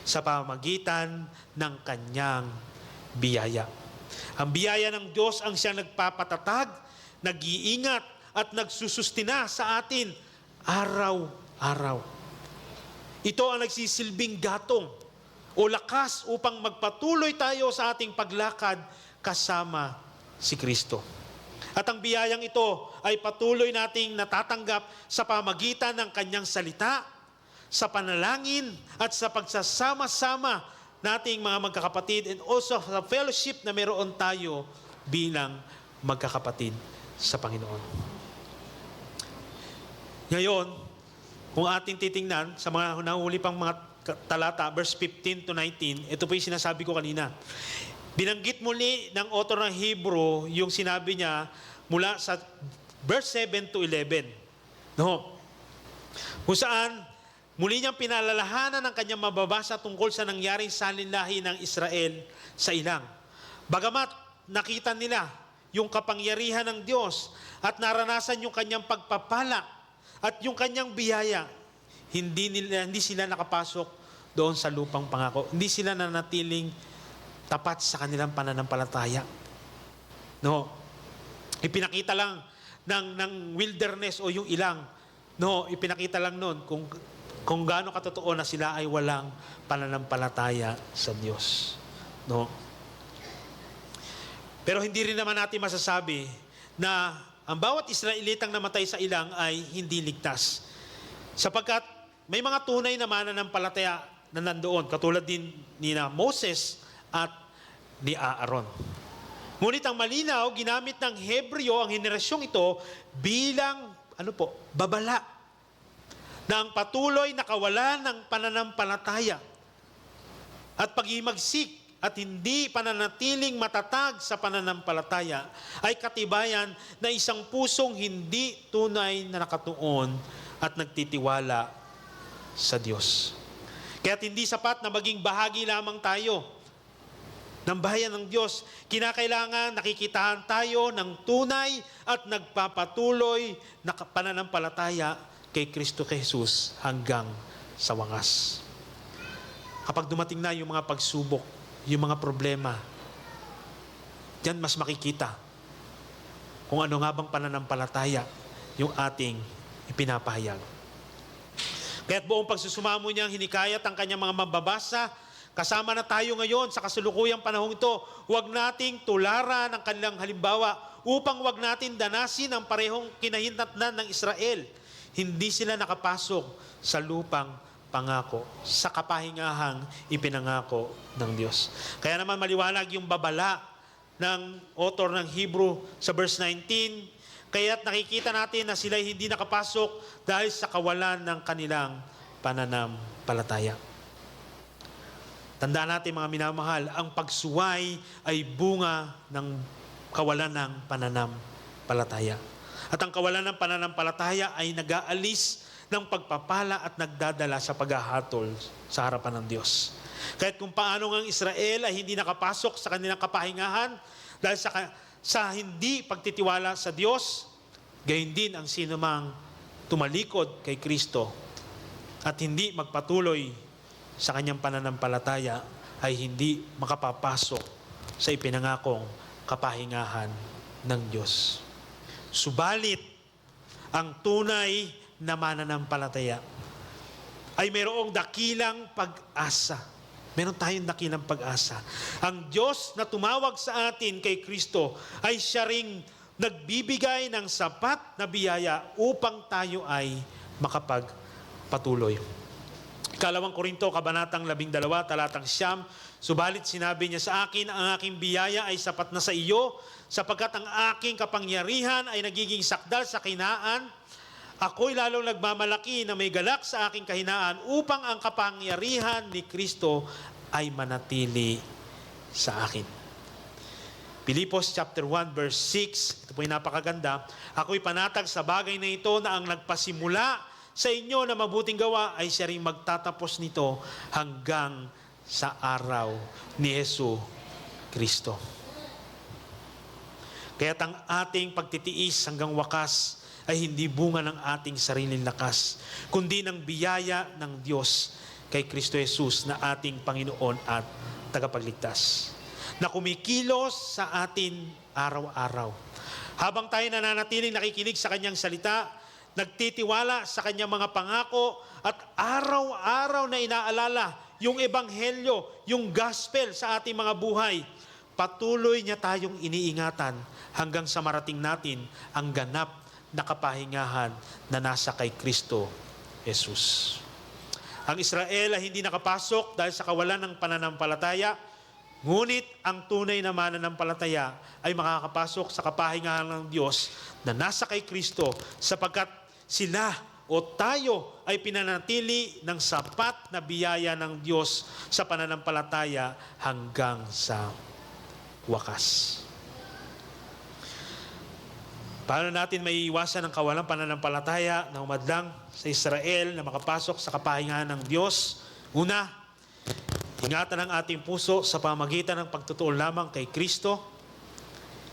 Sa pamamagitan ng kanyang biyaya. Ang biyaya ng Diyos ang siyang nagpapatatag, nag-iingat at nagsusustina sa atin araw-araw. Ito ang nagsisilbing gatong o lakas upang magpatuloy tayo sa ating paglakad kasama si Kristo. At ang biyayang ito ay patuloy nating natatanggap sa pamamagitan ng kanyang salita, sa panalangin at sa pagsasama-sama nating mga magkakapatid and also sa fellowship na meron tayo bilang magkakapatid sa Panginoon. Ngayon, kung ating titingnan sa mga nahuli pang mga talata, verse 15 to 19, ito po yung sinasabi ko kanina. Binanggit muli ng author ng Hebrew yung sinabi niya mula sa verse 7 to 11. No? Kung saan, muli niyang pinalalahanan ng kanyang mababasa tungkol sa nangyaring salinlahi ng Israel sa ilang. Bagamat nakita nila yung kapangyarihan ng Diyos at naranasan yung kanyang pagpapala at yung kanyang biyaya, hindi sila nakapasok doon sa lupang pangako. Hindi sila nanatiling tapat sa kanilang pananampalataya. No. Ipinakita lang ng wilderness o yung ilang. No, ipinakita lang noon kung gaano katotoo na sila ay walang pananampalataya sa Diyos. No? Pero hindi rin naman natin masasabi na ang bawat Israelitang namatay sa ilang ay hindi ligtas. Sapagkat may mga tunay na mananampalataya na nandoon, katulad din ni Moses at ni Aaron. Ngunit ang malinaw, ginamit ng Hebreo ang henerasyong ito bilang, babala na ang patuloy na kawalan ng pananampalataya at paghimagsik at hindi pananatiling matatag sa pananampalataya ay katibayan na isang pusong hindi tunay na nakatuon at nagtitiwala sa Diyos. Kaya't hindi sapat na maging bahagi lamang tayo ng bayan ng Diyos, kinakailangan nakikitahan tayo ng tunay at nagpapatuloy na pananampalataya kay Kristo Jesus hanggang sa wakas. Kapag dumating na yung mga pagsubok, yung mga problema, diyan mas makikita kung ano nga bang pananampalataya yung ating ipinapahayag. Kaya't buong pagsusumamo niyang hinikayat ang kanyang mga mambabasa, kasama na tayo ngayon sa kasulukuyang panahong ito, huwag nating tularan ang kanilang halimbawa upang huwag natin danasin ang parehong kinahinatnan ng Israel. Hindi sila nakapasok sa lupang pangako, sa kapahingahang ipinangako ng Diyos. Kaya naman maliwanag yung babala ng author ng Hebrew sa verse 19, kaya't nakikita natin na sila hindi nakapasok dahil sa kawalan ng kanilang pananampalataya. Tandaan natin mga minamahal, ang pagsuway ay bunga ng kawalan ng pananampalataya. At ang kawalan ng pananampalataya ay nag-aalis ng pagpapala at nagdadala sa paghahatol sa harapan ng Diyos. Kahit kung paano ang Israel ay hindi nakapasok sa kanilang kapahingahan dahil sa hindi pagtitiwala sa Diyos, gayon din ang sinumang tumalikod kay Kristo at hindi magpatuloy sa kanyang pananampalataya ay hindi makapapasok sa ipinangakong kapahingahan ng Diyos. Subalit, ang tunay na mananampalataya ay mayroong dakilang pag-asa. Meron tayong dakilang pag-asa. Ang Diyos na tumawag sa atin kay Kristo ay siya ring nagbibigay ng sapat na biyaya upang tayo ay makapagpatuloy. Ikalawang Korinto, Kabanatang 12, talatang 9, subalit sinabi niya sa akin, ang aking biyaya ay sapat na sa iyo, sapagkat ang aking kapangyarihan ay nagiging sakdal sa kahinaan. Ako'y lalong nagmamalaki na may galak sa aking kahinaan upang ang kapangyarihan ni Kristo ay manatili sa akin. Pilipos chapter 1 verse 6, ito po yung napakaganda. Ako'y panatag sa bagay na ito na ang nagpasimula sa inyo na mabuting gawa ay siya rin magtatapos nito hanggang sa araw ni Hesu Kristo. Kaya't ang ating pagtitiis hanggang wakas ay hindi bunga ng ating sariling lakas, kundi ng biyaya ng Diyos kay Kristo Jesus na ating Panginoon at tagapagligtas, na kumikilos sa atin araw-araw. Habang tayo nananatiling nakikinig sa Kanyang salita, nagtitiwala sa Kanyang mga pangako, at araw-araw na inaalala yung ebanghelyo, yung gospel sa ating mga buhay, patuloy niya tayong iniingatan hanggang sa marating natin ang ganap na kapahingahan na nasa kay Kristo Jesus. Ang Israel ay hindi nakapasok dahil sa kawalan ng pananampalataya, ngunit ang tunay na mananampalataya ay makakapasok sa kapahingahan ng Diyos na nasa kay Kristo, sapagkat sila o tayo ay pinanatili ng sapat na biyaya ng Diyos sa pananampalataya hanggang sa wakas. Paano natin may iwasan ang kawalang pananampalataya na umadlang sa Israel na makapasok sa kapahingahan ng Diyos? Una, ingatan ang ating puso sa pamagitan ng pagtutuon lamang kay Kristo.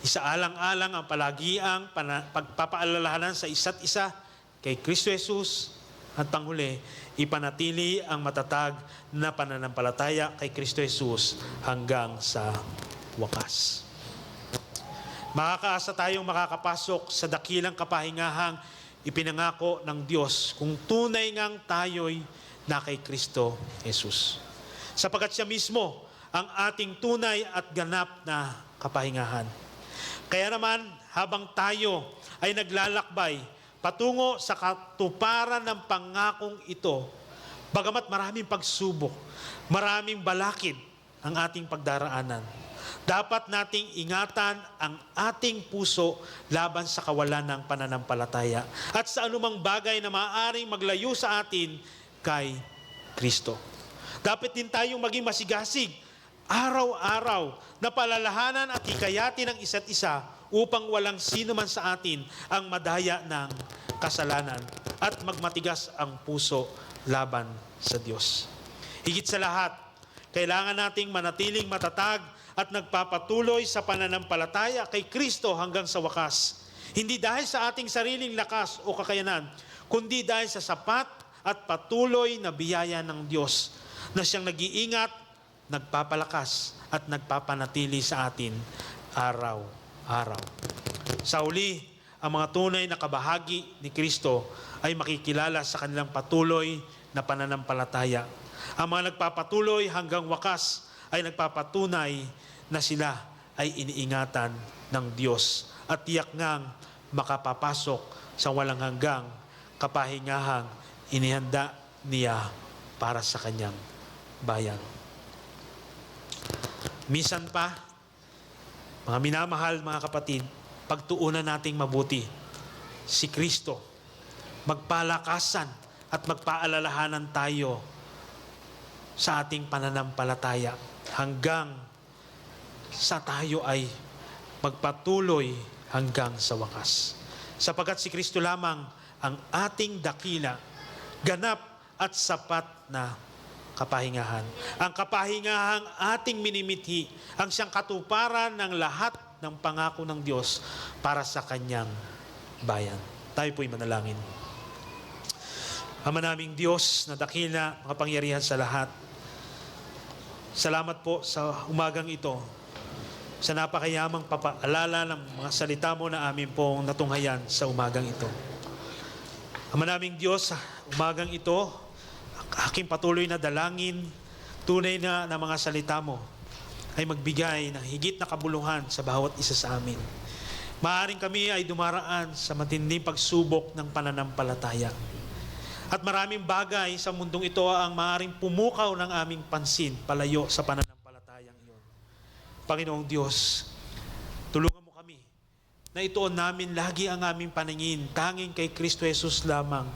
Isaalang-alang ang palagiang pagpapaalalahanan sa isa't isa kay Kristo Jesus. At panghuli, ipanatili ang matatag na pananampalataya kay Kristo Jesus hanggang sa wakas. Makakaasa tayong makakapasok sa dakilang kapahingahang ipinangako ng Diyos kung tunay ngang tayo'y na kay Kristo Jesus. Sapagkat siya mismo ang ating tunay at ganap na kapahingahan. Kaya naman, habang tayo ay naglalakbay patungo sa katuparan ng pangakong ito, bagamat maraming pagsubok, maraming balakid ang ating pagdaraanan, dapat nating ingatan ang ating puso laban sa kawalan ng pananampalataya at sa anumang bagay na maaaring maglayo sa atin kay Kristo. Dapat din tayong maging masigasig araw-araw na palalahanan at hikayatin ang isa't isa upang walang sino man sa atin ang madaya ng kasalanan at magmatigas ang puso laban sa Diyos. Higit sa lahat, kailangan nating manatiling matatag at nagpapatuloy sa pananampalataya kay Kristo hanggang sa wakas. Hindi dahil sa ating sariling lakas o kakayanan, kundi dahil sa sapat at patuloy na biyaya ng Diyos na siyang nag-iingat, nagpapalakas at nagpapanatili sa atin araw-araw. Sa uli, ang mga tunay na kabahagi ni Kristo ay makikilala sa kanilang patuloy na pananampalataya. Ang mga nagpapatuloy hanggang wakas ay nagpapatunay na sila ay iniingatan ng Diyos at tiyak ngang makapapasok sa walang hanggang kapahingahang inihanda niya para sa kanyang bayan. Minsan pa, mga minamahal mga kapatid, pagtuunan nating mabuti si Kristo. Magpalakasan at magpaalalahanan tayo sa ating pananampalataya hanggang sa tayo ay magpatuloy hanggang sa wakas. Sapagkat si Kristo lamang ang ating dakila, ganap at sapat na kapahingahan. Ang kapahingahang ating minimithi, ang siyang katuparan ng lahat ng pangako ng Diyos para sa kanyang bayan. Tayo po'y manalangin. Ama naming Diyos na dakila, makapangyarihan sa lahat, salamat po sa umagang ito, sa napakayamang papaalala ng mga salita mo na amin pong natunghayan sa umagang ito. Ama naming Diyos, sa umagang ito, aking patuloy na dalangin, tunay na mga salita mo ay magbigay ng higit na kabuluhan sa bawat isa sa amin. Maaaring kami ay dumaraan sa matinding pagsubok ng pananampalataya. At maraming bagay sa mundong ito ang maaaring pumukaw ng aming pansin palayo sa pananampalatayang iyon. Panginoong Diyos, tulungan mo kami na ituon namin lagi ang aming paningin tanging kay Kristo Jesus lamang,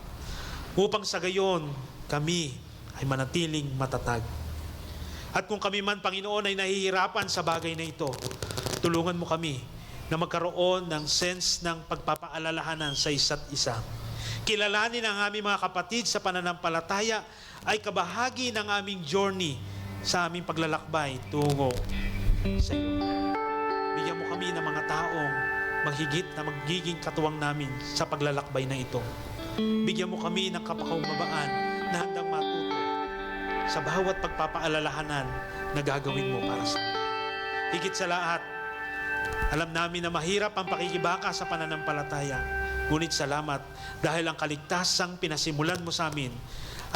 upang sa gayon kami ay manatiling matatag. At kung kami man, Panginoon, ay nahihirapan sa bagay na ito, tulungan mo kami na magkaroon ng sense ng pagpapaalalahanan sa isa't isa. Kilalanin ang aming mga kapatid sa pananampalataya ay kabahagi ng aming journey sa aming paglalakbay tungo sa iyo. Bigyan mo kami ng mga taong maghigit na magiging katuwang namin sa paglalakbay na ito. Bigyan mo kami ng kapakaubabaan na handang matuto sa bawat pagpapaalalahanan na gagawin mo para sa amin. Higit sa lahat, alam namin na mahirap ang pakikibaka sa pananampalataya. Ngunit salamat dahil ang kaligtasang pinasimulan mo sa amin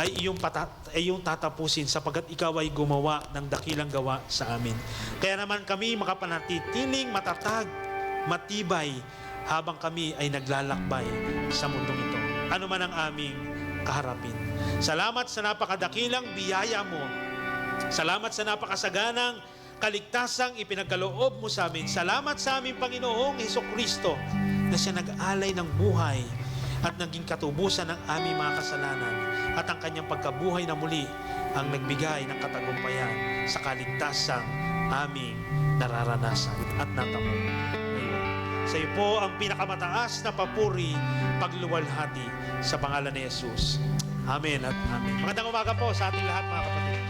ay iyong tatapusin sapagkat ikaw ay gumawa ng dakilang gawa sa amin. Kaya naman kami makapanatitiling matatag, matibay habang kami ay naglalakbay sa mundong ito. Ano man ang aming kaharapin. Salamat sa napakadakilang biyaya mo. Salamat sa napakasaganang kaligtasang ipinagkaloob mo sa amin. Salamat sa aming Panginoong Hesukristo na siya nag-alay ng buhay at naging katubusan ng aming mga kasalanan at ang kanyang pagkabuhay na muli ang nagbigay ng katagumpayan sa kaligtasang aming nararanasan at natamo ngayon. Sa iyo po ang pinakamataas na papuri, pagluwalhati sa pangalan ni Jesus. Amen at amen. Magandang umaga po sa ating lahat mga kapatid.